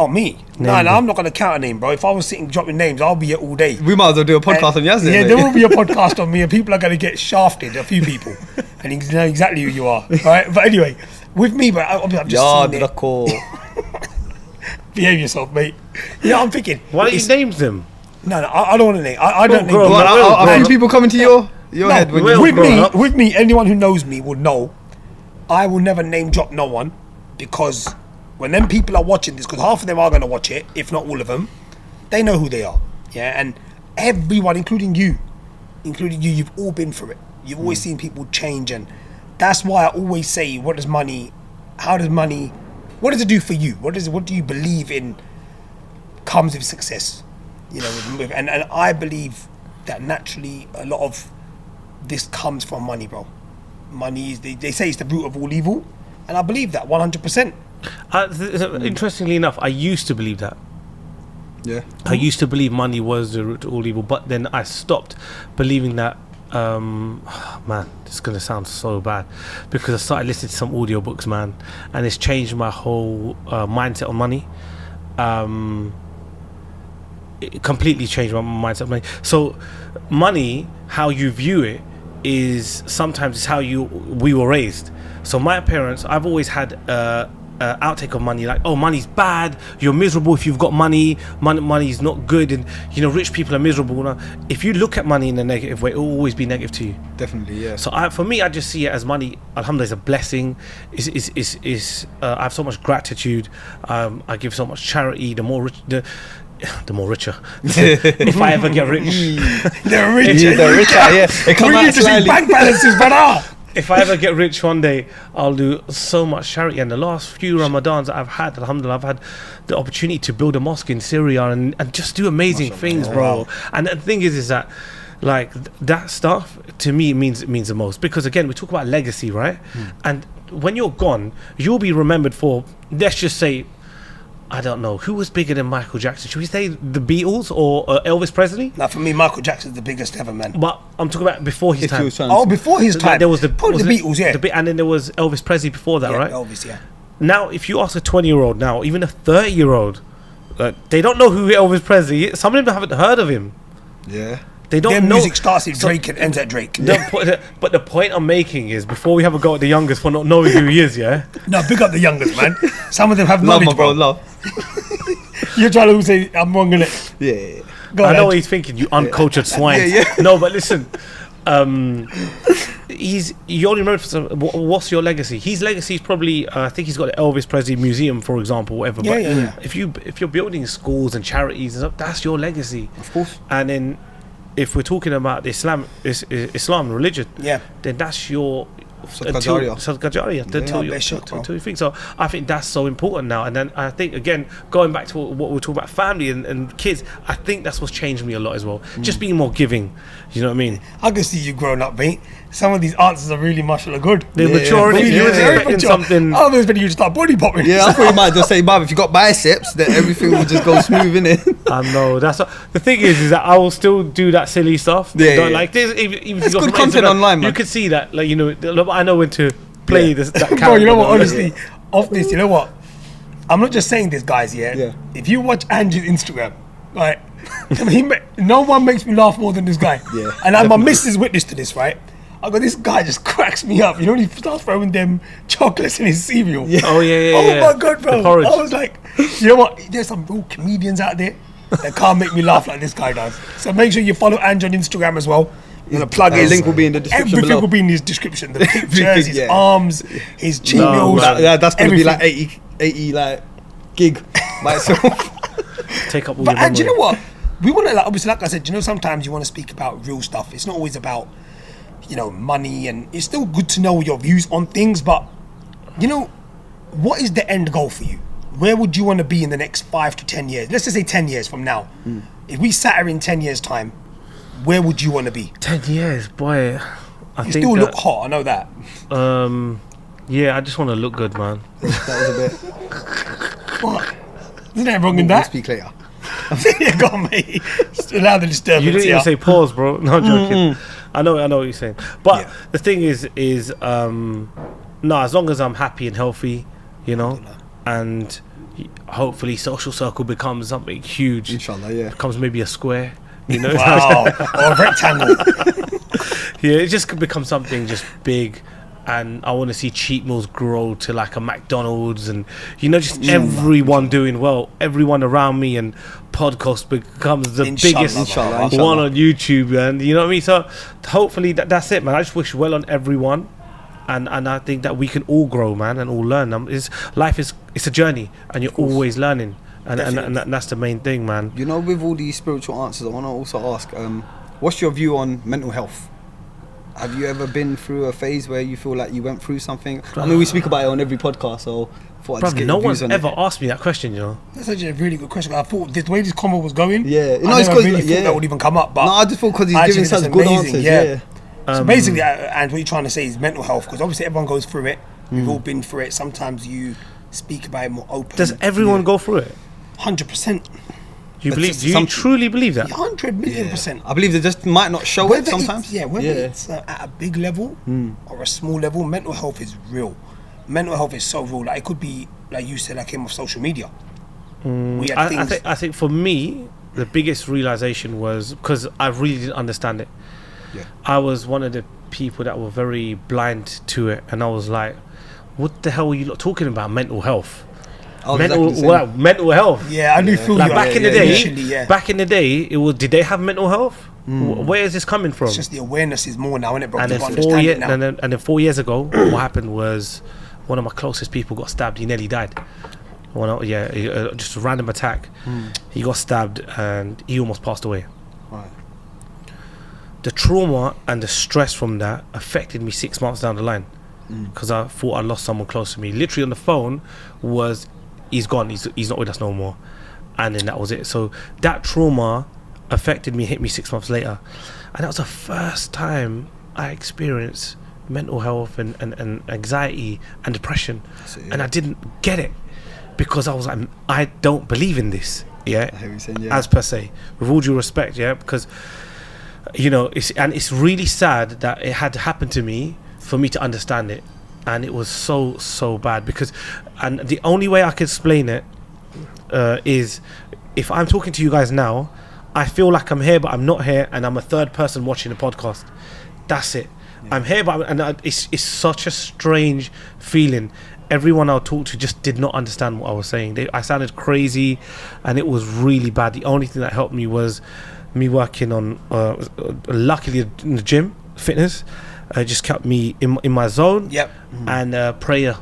Oh, me? No, them. I'm not gonna count a name, bro. If I was sitting dropping names, I'll be here all day. We might as well do a podcast on Yazz. Yeah, there will be a podcast on me, and people are going to get shafted, a few people, and you know exactly who you are, right? But anyway, with me, but I've just Yard seen the it. call. Behave yourself, mate. I'm thinking. Why don't you it's- name them? No, I don't want to name. I don't name. bro, people. bro, Are bro. any people coming to your No, head when Will, you bro. with me, anyone who knows me will know. I will never name drop no one, because when them people are watching this, because half of them are going to watch it, if not all of them, they know who they are. Yeah, and everyone, including you, you've all been through it. You've always seen people change, and that's why I always say, what does money do for you? What do you believe in comes with success? And I believe that naturally a lot of this comes from money, bro. Money is, they say it's the root of all evil, and I believe that 100%. Interestingly enough, I used to believe that. Yeah. I used to believe money was the root to all evil, but then I stopped believing that. Man, this is gonna sound so bad, because I started listening to some audiobooks, man, and it's changed my whole mindset on money. It completely changed my mindset on money. So, money, how you view it, is sometimes it's how we were raised. So my parents, I've always had outtake of money, like, oh, money's bad, you're miserable if you've got money's not good, and you know, rich people are miserable. Now, if you look at money in a negative way, it will always be negative to you. Definitely, yeah. So for me, I just see it as money, alhamdulillah, is a blessing. I have so much gratitude. I give so much charity. The more richer. If I ever get rich, the richer, yeah. It come we out need to see slightly. bank balances, brother. if I ever get rich one day, I'll do so much charity. And the last few Ramadans that I've had, alhamdulillah, I've had the opportunity to build a mosque in Syria and just do amazing things, bro. And the thing is that, like, that stuff to me means the most, because again, we talk about legacy, right? And when you're gone, you'll be remembered for, let's just say, I don't know, who was bigger than Michael Jackson? Should we say the Beatles or Elvis Presley? Now, for me, Michael Jackson's the biggest ever, man. But I'm talking about before his time. Oh, before his time. Like, there was probably the Beatles, yeah. And then there was Elvis Presley before that, Yeah, right? Elvis, yeah. Now, if you ask a 20-year-old now, even a 30-year-old, they don't know who Elvis Presley is. Some of them haven't heard of him. Yeah. They don't Their know. music starts at Drake and ends at Drake. But the point I'm making is, before we have a go at the youngest for not knowing who he is, yeah? No, pick up the youngest, man. Some of them have Love, knowledge, my bro, bro. love. You're trying to say I'm wrong in it. Yeah. Go I on, know Anj. what he's thinking, you uncultured swine. Yeah, yeah. No, but listen, you only remember what's your legacy? His legacy is probably, I think he's got the Elvis Presley Museum, for example, whatever. Yeah, but yeah. if you're building schools and charities and stuff, that's your legacy. Of course. And then if we're talking about the Islam religion, Yeah. then that's your Sadaqah Jariyah. Sadaqah Jariyah, until you think. So I think that's so important now. And then I think, again, going back to what we're talking about, family and kids, I think that's what's changed me a lot as well. Just being more giving, you know what I mean? I can see you growing up, mate. Some of these answers are really, mashallah, good. The maturity, you was expecting something. I was expecting you to start body popping. Yeah, I thought you might just say, Bob, if you got biceps, then everything will just go smooth, innit? I know, that's what, the thing is that I will still do that silly stuff. Yeah, Don't yeah. like this. Even if It's you go good from content Instagram, online, man. You can see that, like, you know, I know when to play that character. Bro, you know what, honestly, off this, you know what? I'm not just saying this, guys, Yeah. If you watch Anj's Instagram, right, no one makes me laugh more than this guy. Yeah, And my missus witness to this, right? I go, this guy just cracks me up. You know, when he starts throwing them chocolates in his cereal. Yeah. Oh yeah. Oh my God, bro. The porridge. I was like, you know what? There's some real comedians out there that can't make me laugh like this guy does. So make sure you follow Anj on Instagram as well. I'm gonna plug his link will be in the description Everything below. will be in his description. The pictures, his Yeah. arms, his cheat No, meals. That's going to be like everything. 80 like gig by itself. Take up all But your and you know memory. what? We want to, like, obviously, like I said, you know, sometimes you want to speak about real stuff. It's not always about, you know, money, and it's still good to know your views on things. But you know, what is the end goal for you? Where would you want to be in the next 5 to 10 years? Let's just say 10 years from now. If we sat here in 10 years' time, where would you want to be? 10 years, boy. I You think still that, look hot, I know that. yeah, I just want to look good, man. That was a bit. What? Isn't that wrong in We'll that? speak later. Yeah, go on, mate. Allow the disturbance. You didn't yeah. even say pause, bro. No, I'm joking. I know what you're saying. But Yeah. the thing is no, as long as I'm happy and healthy, you know, and hopefully social circle becomes something huge. Inshallah, yeah. Becomes maybe a square, you know. Wow, or a rectangle. Yeah, it just could become something just big. And I want to see cheat meals grow to like a McDonald's, and you know, just everyone doing well, everyone around me, and Podghost becomes the Inshallah, biggest Inshallah. one on YouTube, and you know what I mean. So hopefully that's it, man. I just wish well on everyone, and I think that we can all grow, man, and all learn. Life is a journey, and you're always learning, and that's the main thing, man. You know, with all these spiritual answers, I want to also ask, what's your view on mental health? Have you ever been through a phase where you feel like you went through something? I mean, we speak about it on every podcast, so I thought I'd just Bro, get no your one's views on ever it. asked me that question, you know. That's actually a really good question. I thought the way this combo was going, Yeah. No, I it's never 'cause- really thought yeah. that would even come up. But No, I just thought because he's actually, giving that's such good amazing, answers. yeah. Yeah. So basically, and what you're trying to say is mental health, because obviously everyone goes through it. We've all been through it. Sometimes you speak about it more open. Does everyone go through it? 100%, Do you believe? Do you some- truly believe that? 100 million percent. I believe they just might not show it sometimes. Whether it's at a big level or a small level, mental health is real. Mental health is so real. Like, it could be, like you said, like came off social media. We had things. I think for me, the biggest realization was because I really didn't understand it. Yeah. I was one of the people that were very blind to it, and I was like, what the hell are you lot talking about? Mental health. I was exactly the same. Mental health. Yeah, I do feel Like you. back in the day, initially, yeah. back in the day, it was. Did they have mental health? Where is this coming from? It's just the awareness is more now, innit, bro? And You then, understand it now. and then 4 years ago, what happened was one of my closest people got stabbed. He nearly died. Just a random attack. He got stabbed and he almost passed away. Right. The trauma and the stress from that affected me 6 months down the line, because I thought I lost someone close to me. Literally on the phone was, he's gone, he's not with us no more, and then that was it. So that trauma affected me, hit me 6 months later, and that was the first time I experienced mental health and anxiety and depression. And I didn't get it, because I was like, I don't believe in this, I hear you saying, yeah. as per se, with all due respect, because it's really sad that it had to happen to me for me to understand it. And it was so bad, because, and the only way I can explain it is if I'm talking to you guys now, I feel like I'm here but I'm not here, and I'm a third person watching the podcast. That's it. I'm here but it's such a strange feeling. Everyone I talked to just did not understand what I was saying. I sounded crazy, and it was really bad. The only thing that helped me was me working on luckily in the gym, fitness just kept me in my zone. And prayer,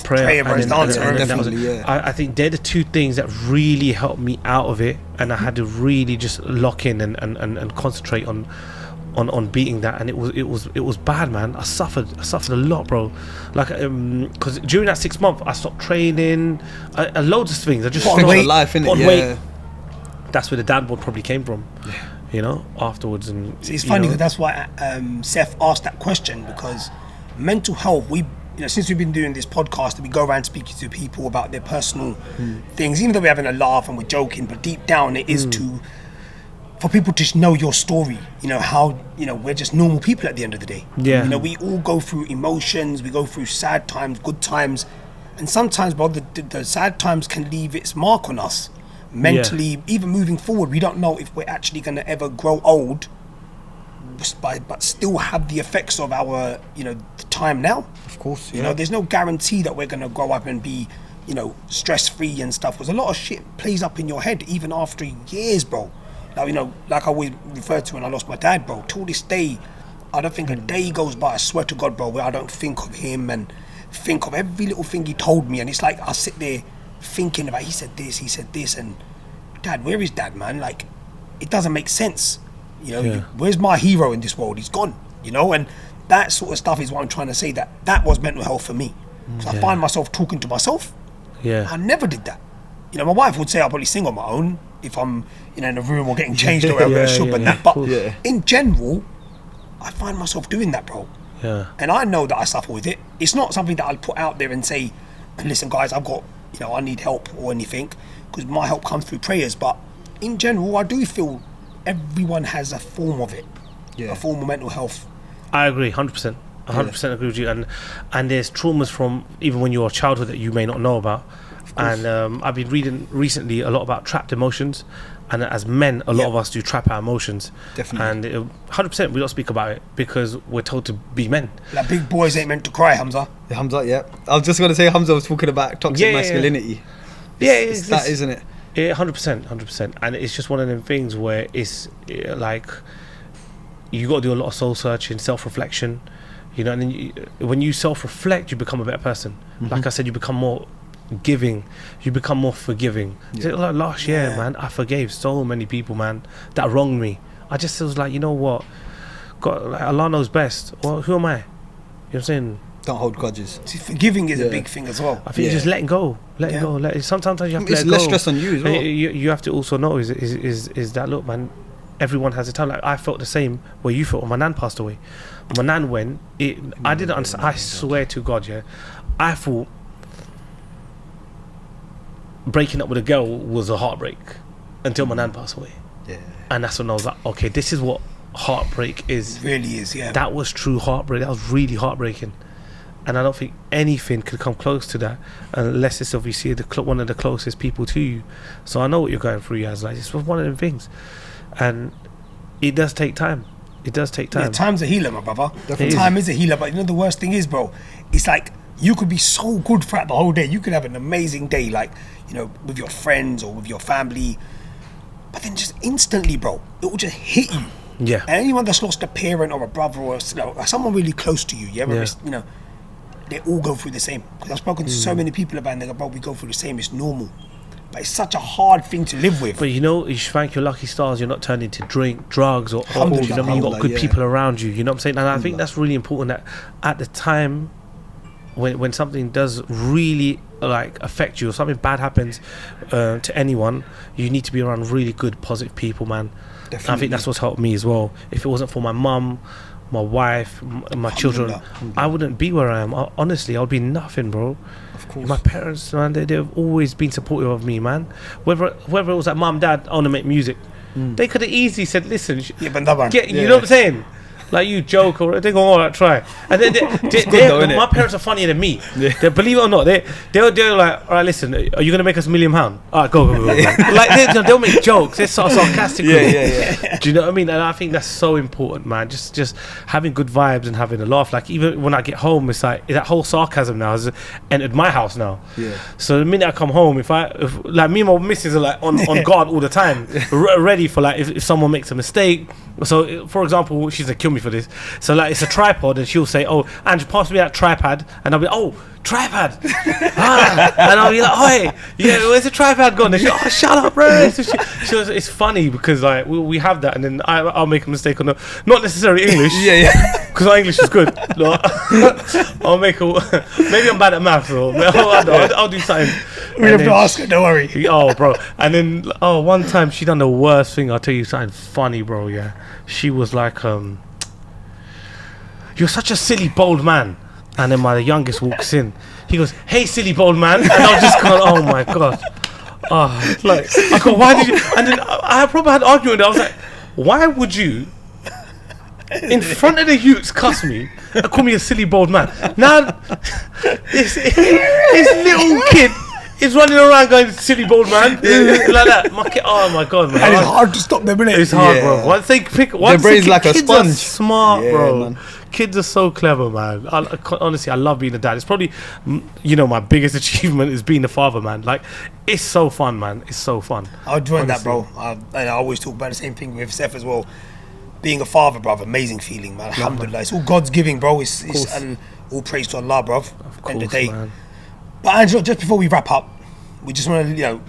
bro, is the answer. I think they're the two things that really helped me out of it, and I had to really just lock in and concentrate on beating that. And it was bad, man. I suffered a lot, bro. Like because during that 6 months I stopped training, loads of things. I just Put on weight. Life, innit? weight. That's where the dad bod probably came from, afterwards. And See, it's funny because that's why Seff asked that question, because mental health, since we've been doing this podcast, we go around speaking to people about their personal things, even though we're having a laugh and we're joking, but deep down it is for people to know your story, how, we're just normal people at the end of the day. We all go through emotions, we go through sad times, good times, and sometimes, bro, the sad times can leave its mark on us mentally. Even moving forward, we don't know if we're actually going to ever grow old but still have the effects of our the time now. Of course, there's no guarantee that we're going to grow up and be stress free and stuff, because a lot of shit plays up in your head even after years, bro. Now, like I always refer to when I lost my dad, bro, till this day I don't think a day goes by, I swear to God, bro, where I don't think of him and think of every little thing he told me. And it's like I sit there thinking about, he said this, and Dad, where is Dad, man? Like, it doesn't make sense. Where's my hero in this world? He's gone, and that sort of stuff is what I'm trying to say, that was mental health for me. Because I find myself talking to myself. I never did that. My wife would say I'll probably sing on my own if I'm in a room or getting changed or whatever. But in general, I find myself doing that, bro. And I know that I suffer with it. It's not something that I'll put out there and say, listen guys, I've got, I need help or anything, because my help comes through prayers. But in general, I do feel everyone has a form of it, a form of mental health. I agree, 100%. 100% agree with you. And there's traumas from even when you're a childhood that you may not know about. And I've been reading recently a lot about trapped emotions, and as men, a lot of us do trap our emotions. Definitely. And 100% we don't speak about it because we're told to be men. Like, big boys ain't meant to cry, Hamza. Hamza, yeah. I was just going to say, Hamza was talking about toxic masculinity. It's that, isn't it? Yeah, 100%. And it's just one of them things where it's like you got to do a lot of soul searching, self-reflection, and then when you self-reflect, you become a better person. Like I said, you become more giving, you become more forgiving. Like last year, man, I forgave so many people, man, that wronged me. I just was like, you know what, God, like, Allah knows best. Well, who am I? You know what I'm saying? Don't hold grudges. See, forgiving is a big thing as well. I think just letting go. Sometimes you have to let go. Less stress on you as well. You have to also know is that, look, man, everyone has a time. Like, I felt the same way you felt when my nan passed away. When my nan went, I didn't understand. I swear to God, I thought breaking up with a girl was a heartbreak until my nan passed away. And that's when I was like, okay, this is what heartbreak is. It really is. That was true heartbreak. That was really heartbreaking. And I don't think anything could come close to that unless it's obviously one of the closest people to you. So I know what you're going through, Yazz. Like, it's one of them things, and it does take time. It does take time. Time's a healer, my brother. Time is a healer, but the worst thing is, bro, it's like you could be so good throughout the whole day. You could have an amazing day, like, you know, with your friends or with your family. But then just instantly, bro, it will just hit you. Yeah. And anyone that's lost a parent or a brother or someone really close to you, you know, they all go through the same. Because I've spoken to so many people about it, and they go, bro, we go through the same, it's normal. But it's such a hard thing to live with. But you know, you should thank your lucky stars you're not turning to drink, drugs, or you know what I mean? You got good people around you, you know what I'm saying? And I think that's really important, that at the time when something does really like affect you, or something bad happens to anyone, you need to be around really good, positive people, man. Definitely. I think that's what's helped me as well. If it wasn't for my mum, my wife, my children, I wouldn't be where I am. Honestly, I'd be nothing, bro. Of course. My parents, man, they've always been supportive of me, man. Whether it was like, mum, dad, I want to make music, they could have easily said, listen, you know what I'm saying? Like, you joke, or they go, all right, try. And then my parents are funnier than me. Yeah. They, believe it or not, they're like, all right, listen, are you going to make us £1 million? All right, go. Like, they'll make jokes. They're sort of sarcastic. Yeah. Do you know what I mean? And I think that's so important, man. Just having good vibes and having a laugh. Like, even when I get home, it's like that whole sarcasm now has entered my house now. Yeah. So the minute I come home, if like, me and my missus are like on guard all the time, ready for like if someone makes a mistake. So, for example, she's gonna kill me for this. So, like, it's a tripod, and she'll say, "Oh, Anj, pass me that tripod," and I'll be, "Oh, tripod," and I'll be like, "Oh, yeah, where's the tripod gone?" And she'll, "Oh, shut up, bro." So it's funny because like we have that, and then I'll make a mistake on not necessarily English, because our English is good. I'll make maybe I'm bad at maths, or I'll do something. We have to ask her, don't worry. Oh, bro. And then, one time she done the worst thing. I'll tell you something funny, bro. Yeah, she was like, "You're such a silly bold man." And then my youngest walks in. He goes, "Hey, silly bold man," and I was just going, "Oh my god." Like, I go, "Why did you?" And then I probably had an argument. I was like, "Why would you, in front of the youths, cuss me and call me a silly bold man?" Now, this little kid is running around going, "Silly bold man," like that. My kid, oh my god, man! And it's hard to stop them, innit? It's hard, bro. Once they pick, their brain's like a kids sponge. are smart, bro. Man. Kids are so clever, man. Honestly, I love being a dad. It's probably, my biggest achievement is being a father, man. Like, it's so fun, man. It's so fun. I would join that, bro. And I always talk about the same thing with Seff as well. Being a father, bro, amazing feeling, man. Alhamdulillah. It's all God's giving, bro. It's and all praise to Allah, bro. Of course, end of the day. Man. But Angela, just before we wrap up, we just want to,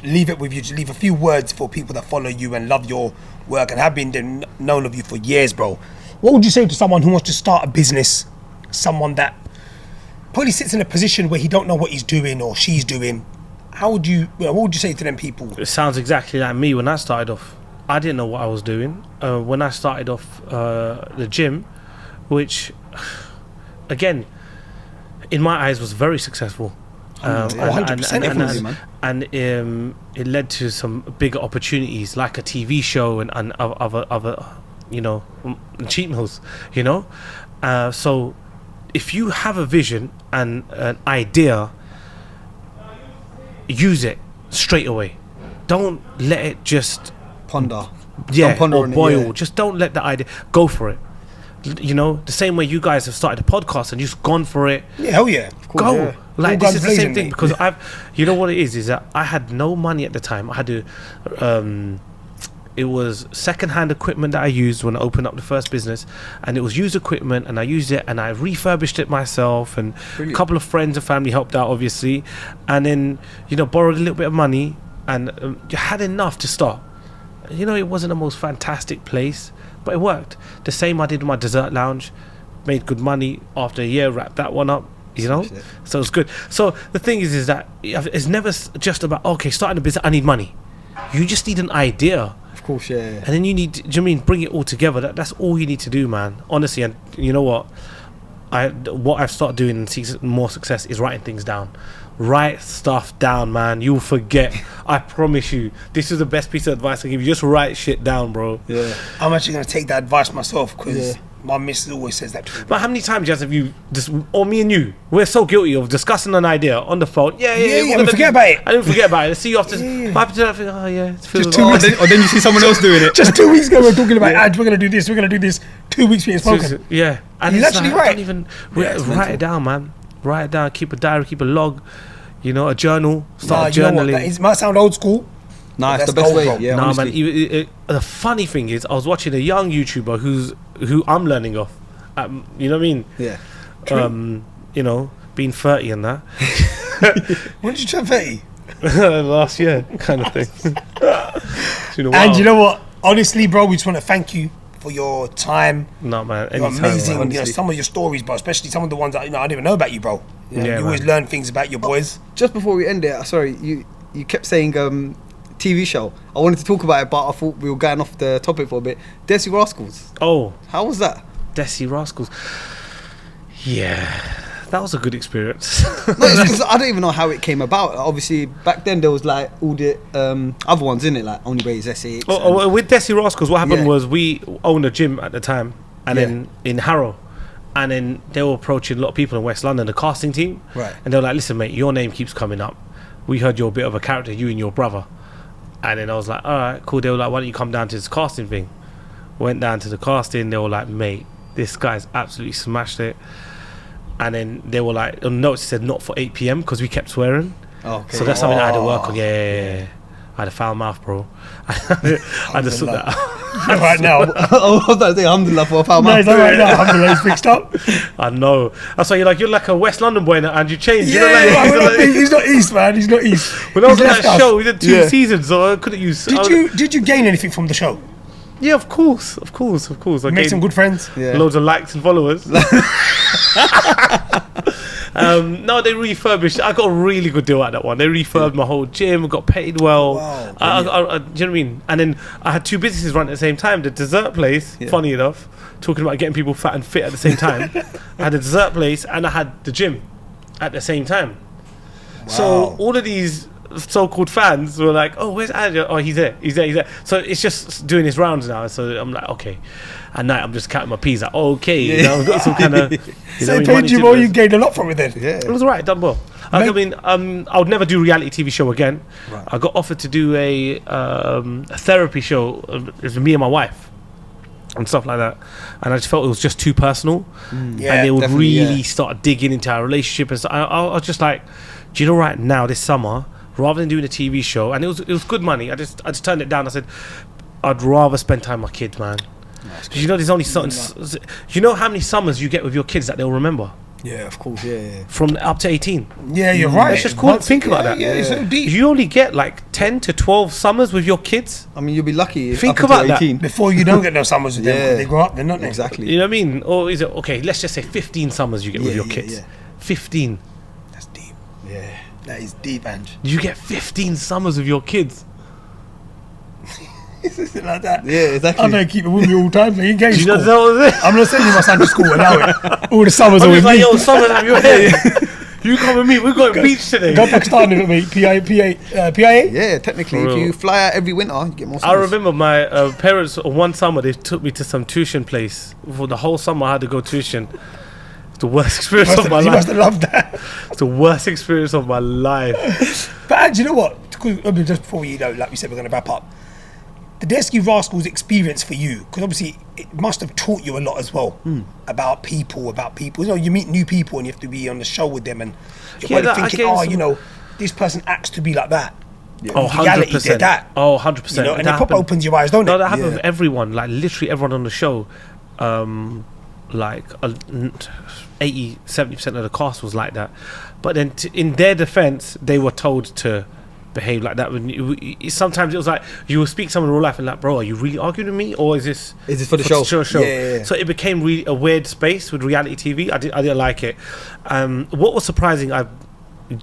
leave it with you. Just leave a few words for people that follow you and love your work and have been known of you for years, bro. What would you say to someone who wants to start a business? Someone that probably sits in a position where he don't know what he's doing or she's doing. What would you say to them people? It sounds exactly like me when I started off. I didn't know what I was doing. When I started off the gym, which, again, in my eyes was very successful. 100%, and it led to some bigger opportunities, like a TV show and other cheat meals, so if you have a vision and an idea, use it straight away. Don't let it just ponder or boil. Just don't let the idea, go for it. The same way you guys have started a podcast and just gone for it. Yeah, hell yeah. Of course, go. Yeah. Like, this is the same thing, because what it is that I had no money at the time. I had to, it was second-hand equipment that I used when I opened up the first business, and it was used equipment, and I used it and I refurbished it myself, and Brilliant. A couple of friends and family helped out, obviously, and then, borrowed a little bit of money, and you had enough to start. It wasn't the most fantastic place, but it worked. The same I did with my dessert lounge, made good money. After a year, wrapped that one up, so it's good. So the thing is that it's never just about, okay, starting a business, I need money. You just need an idea. Of course, yeah. And then you need, bring it all together. That's all you need to do, man. Honestly, and you know what? What I've started doing and see more success is writing things down. Write stuff down, man. You'll forget. I promise you. This is the best piece of advice I give you. Just write shit down, bro. Yeah. I'm actually going to take that advice myself, because my missus always says that to me. But how many times, Yazz, have you, or me and you, we're so guilty of discussing an idea on the phone. Yeah, forget about it. I didn't forget about it. Let's see you after. What happened to that thing? Oh, yeah. Just 2 weeks. Or then you see someone else doing it. Just 2 weeks ago, we were talking about, we're going to do this, 2 weeks being spoken. Yeah. And he's actually right. Don't even write it down, man. write it down, keep a diary, keep a log, you know, a journal, start You know what, journaling. it might sound old school. Nah, it's That's the best gold, way. bro. Yeah, Nah, man. honestly. The funny thing is, I was watching a young YouTuber who I'm learning off. You know what I mean? Yeah. You know, being 30 and that. When did you turn 30? Last year, kind of thing. It's been a while. And you know what? Honestly, bro, we just want to thank you for your time. No, man. You're Anytime, amazing. man. You know, some of your stories, bro, especially some of the ones that I didn't even know about you, bro. You know, Yeah, you always man. learn things about your boys. Just before we end it, sorry, you kept saying TV show. I wanted to talk about it, but I thought we were going off the topic for a bit. Desi Rascals. Oh, How was that? Desi Rascals. Yeah, that was a good experience. No, it's 'cause I don't even know how it came about. Obviously, back then there was like all the other ones in it, like Only Way is Essex. With Desi Rascals, what happened Yeah. was we owned a gym at the time, and Yeah. then in Harrow, and then they were approaching a lot of people in West London, the casting team, Right. and they were like, "Listen, mate, your name keeps coming up. We heard you're a bit of a character, you and your brother." And then I was like, "All right, cool." They were like, "Why don't you come down to this casting thing?" Went down to the casting. They were like, "Mate, this guy's absolutely smashed it." And then they were like, on notes it said not for 8 p.m. because we kept swearing. Oh, okay. So that's something I had to work on. Yeah. I had a foul mouth, bro. I had to sort that out. Right now. I was about to say alhamdulillah for a pound. No, it's not right now. Alhamdulillah, it's fixed up. I know. That's why you're like a West London boy now, and you changed. Yeah, you know, like, he's not East, man. He's not East. when I was He's on left that us. show, we did 2 Yeah. seasons, so I couldn't use. Did you gain anything from the show? Yeah, of course. I Make gained some good friends. Yeah. loads of likes and followers. No, they refurbished. I got a really good deal at that one. They refurbed my whole gym. Got paid well. Wow, Do you know what I mean? And then I had 2 businesses running at the same time. The dessert place, funny enough, talking about getting people fat and fit at the same time. I had a dessert place and I had the gym at the same time. So all of these so-called fans were like, "Oh, where's Anj? Oh, he's there. So it's just doing his rounds now. So I'm like, okay. At night, I'm just counting my peas. Like, okay, you know, I've got some kind of. So they paid you more, you gained a lot from it then. Yeah. It was alright, done well. I mean, I would never do a reality TV show again. Right. I got offered to do a therapy show. It was me and my wife and stuff like that, and I just felt it was just too personal, Yeah, and they would definitely, really yeah. start digging into our relationship and stuff. I was just like, do you know, right now this summer, rather than doing a TV show, and it was good money, I just turned it down. I said, I'd rather spend time with my kids, man. Because you know, there's only certain. You know how many summers you get with your kids that they'll remember Yeah, of course. Yeah. from up to 18. Yeah, you're right. Let's just call it. Think about that. Yeah, it's so deep. You only get like 10 to 12 summers with your kids. I mean, you'll be lucky. If Think up until about that. 18. Before you don't get no summers with them, Yeah. because they grow up, they're not they? Exactly. You know what I mean? Or is it okay? Let's just say 15 summers you get with Yeah, your yeah, kids. yeah. 15. That's deep. Yeah. That is deep, Anj. You get 15 summers with your kids. Like that. Yeah, exactly. I don't keep it with me all the time. He ain't going Do to you know school. what I'm saying? I'm not sending my son to school. Allow it. All the summers are I'm with just like, me. yo, summer time, you're here. You come with me. We're going beach today. Go Pakistan with me. PIA. Yeah, technically, For if real. you fly out every winter, you get more. I summers. remember my parents one summer they took me to some tuition place. For the whole summer I had to go tuition. It's the worst experience of my You life. must have loved that. It's the worst experience of my life. But Anj, you know what? Just before we, like we said, we're going to wrap up. The Desi Rascals experience for you, because obviously it must have taught you a lot as well about people. You know, you meet new people and you have to be on the show with them, and you're Yeah, probably I thinking, gained oh, some- you know, this person acts to be like that. Oh, In reality, 100%. they're that. Oh, 100%. You know, and it That proper happened- opens your eyes, don't No, it? that happened Yeah. with everyone. Like literally everyone on the show. Like 80, 70% of the cast was like that. But then in their defense, they were told to behave like that. Sometimes it was like you will speak to someone in real life and like, bro, are you really arguing with me, or is this for the show? show? Yeah. So it became really a weird space with reality TV. I didn't like it. What was surprising, I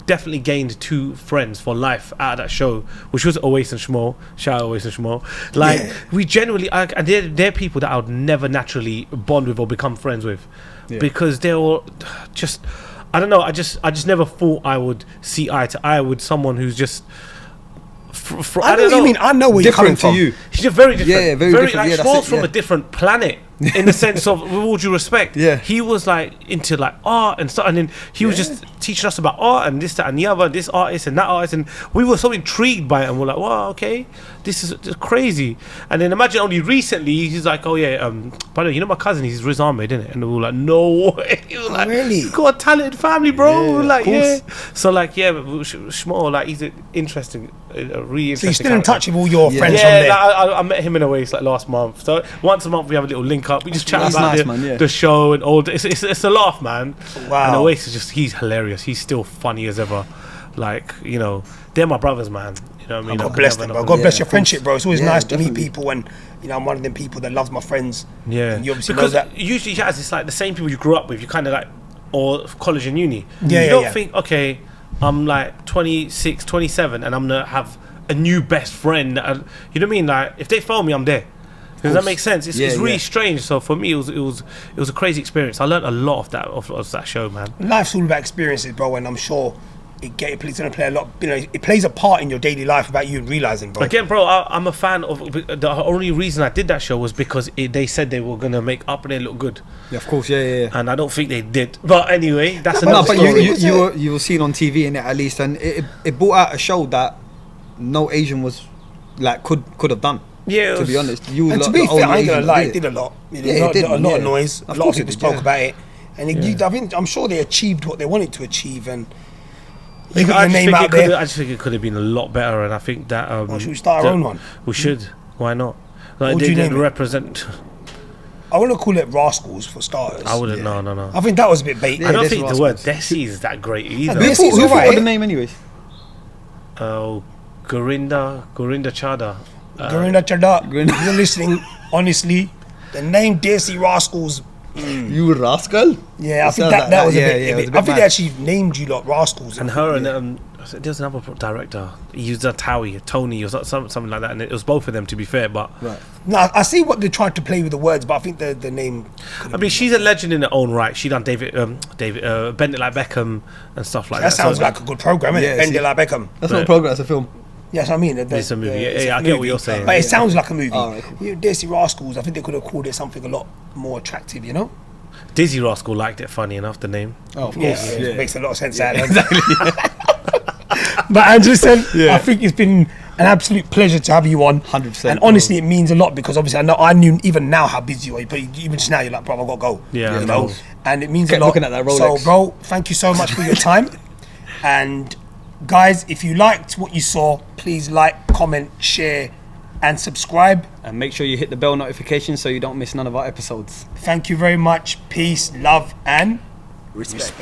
definitely gained 2 friends for life out of that show, which was Oasis and Shmo. Shout out Oasis and Shmo. Like we genuinely, and they're people that I would never naturally bond with or become friends with, because they were just, I don't know. I just never thought I would see eye to eye with someone who's just. I know what you mean. I know where you're coming Different to from. you. She's just very different. Yeah, very different. Like, Yeah, that's Shmo's it, from yeah. a different planet. in the sense of, with all due respect, Yeah. he was like into like art and stuff, and then he was just teaching us about art and this, that, and the other, this artist and that artist, and we were so intrigued by it, and we're like, wow, okay, this is just crazy. And then imagine only recently he's like, oh yeah, by the way, you know my cousin, he's Riz Ahmed, isn't it? And we were like, no way. He was like, really? You've got a talented family, bro. Yeah, We were of like, course. so like, yeah, but Shmo, like he's an interesting, a really interesting. So you're still in character. touch with all your friends Yeah, from there? like, I met him in a way. It's like last month. So once a month we have a little link up. We just chat That's about nice, man, yeah. the show and all. It's a laugh, man. Wow. And Oasis is just, he's hilarious. He's still funny as ever. Like, you know, they're my brothers, man. You know what I mean? God bless them, bro. God Yeah, bless your of friendship, course. bro. It's always Yeah, nice to meet definitely. people, and you know, I'm one of them people that loves my friends. Yeah, And you obviously because know that. usually, Yazz, it's like the same people you grew up with. You kind of like, or college and uni. Yeah, you yeah, don't yeah. think, okay, I'm like 26, 27, and I'm gonna have a new best friend. You know what I mean? Like, if they phone me, I'm there. Does that make sense? It's, Yeah, it's really yeah. strange. So for me, it was a crazy experience. I learned a lot of that show, man. Life's all about experiences, bro, and I'm sure it's going to play a lot. You know, it plays a part in your daily life without you realizing, bro. Again, bro, I'm a fan of. The only reason I did that show was because they said they were gonna make Up and They look good, Yeah, of course, yeah. and I don't think they did. But anyway, that's No, another but story. you were seen on TV in it at least, and it brought out a show that no Asian was like could have done. Yeah, it to be was- honest, you And were to the be fair, only I ain't gonna Asian lie, that it did a lot. You know, Yeah, it did, a lot yeah. of noise. Of A lot of course it people did, spoke yeah. about it, and I think I'm sure they achieved what they wanted to achieve, and you I got your just name think out it could. there. I just think it could have been a lot better, and I think that. Should we start our own one? We should. Why not? Like, What would they you didn't name it? represent. I want to call it Rascals for starters. I wouldn't. Yeah. No. I think that was a bit bait. I don't this think the was- word Desi is that great either. This Who is thought alright. of the name anyways? Oh, Gorinda Chada. Gorinda Chada, Gorinda. if you're listening, honestly, the name Desi Rascals. You rascal. Yeah, I It think sounds that like was yeah, a bit. yeah, it was a I bit think they mad. actually named you lot Rascals. And her and there was another director. He used a Tony or something like that, and it was both of them, to be fair. But Right. No, I see what they tried to play with the words, but I think the name. I mean, she's a legend in her own right. She done Bend It Like Beckham and stuff like that. That sounds So- like a good program, innit? Yeah, Bend see- it like Beckham. That's not a program. That's a film. Yes, I mean, It's a movie. it's Yeah, a I get what movie. you're saying. But it Yeah. sounds like a movie. Oh, right, cool. You know, Desi Rascals, I think they could have called it something a lot more attractive, you know? Dizzy Rascal liked it. Funny enough, the name. Oh, of Yeah, course. it makes a lot of sense. Exactly. But Andrew said, Yeah. I think it's been an absolute pleasure to have you on. 100%, And honestly, it means a lot because obviously I knew even now how busy you are. But even just now, you're like, bro, I've got to go. Yeah, you I know? know. And it means Kept a lot. looking at that Rolex. So, bro, thank you so much for your time. And guys, if you liked what you saw, please like, comment, share, and subscribe. And make sure you hit the bell notification so you don't miss none of our episodes. Thank you very much. Peace, love, and Respect.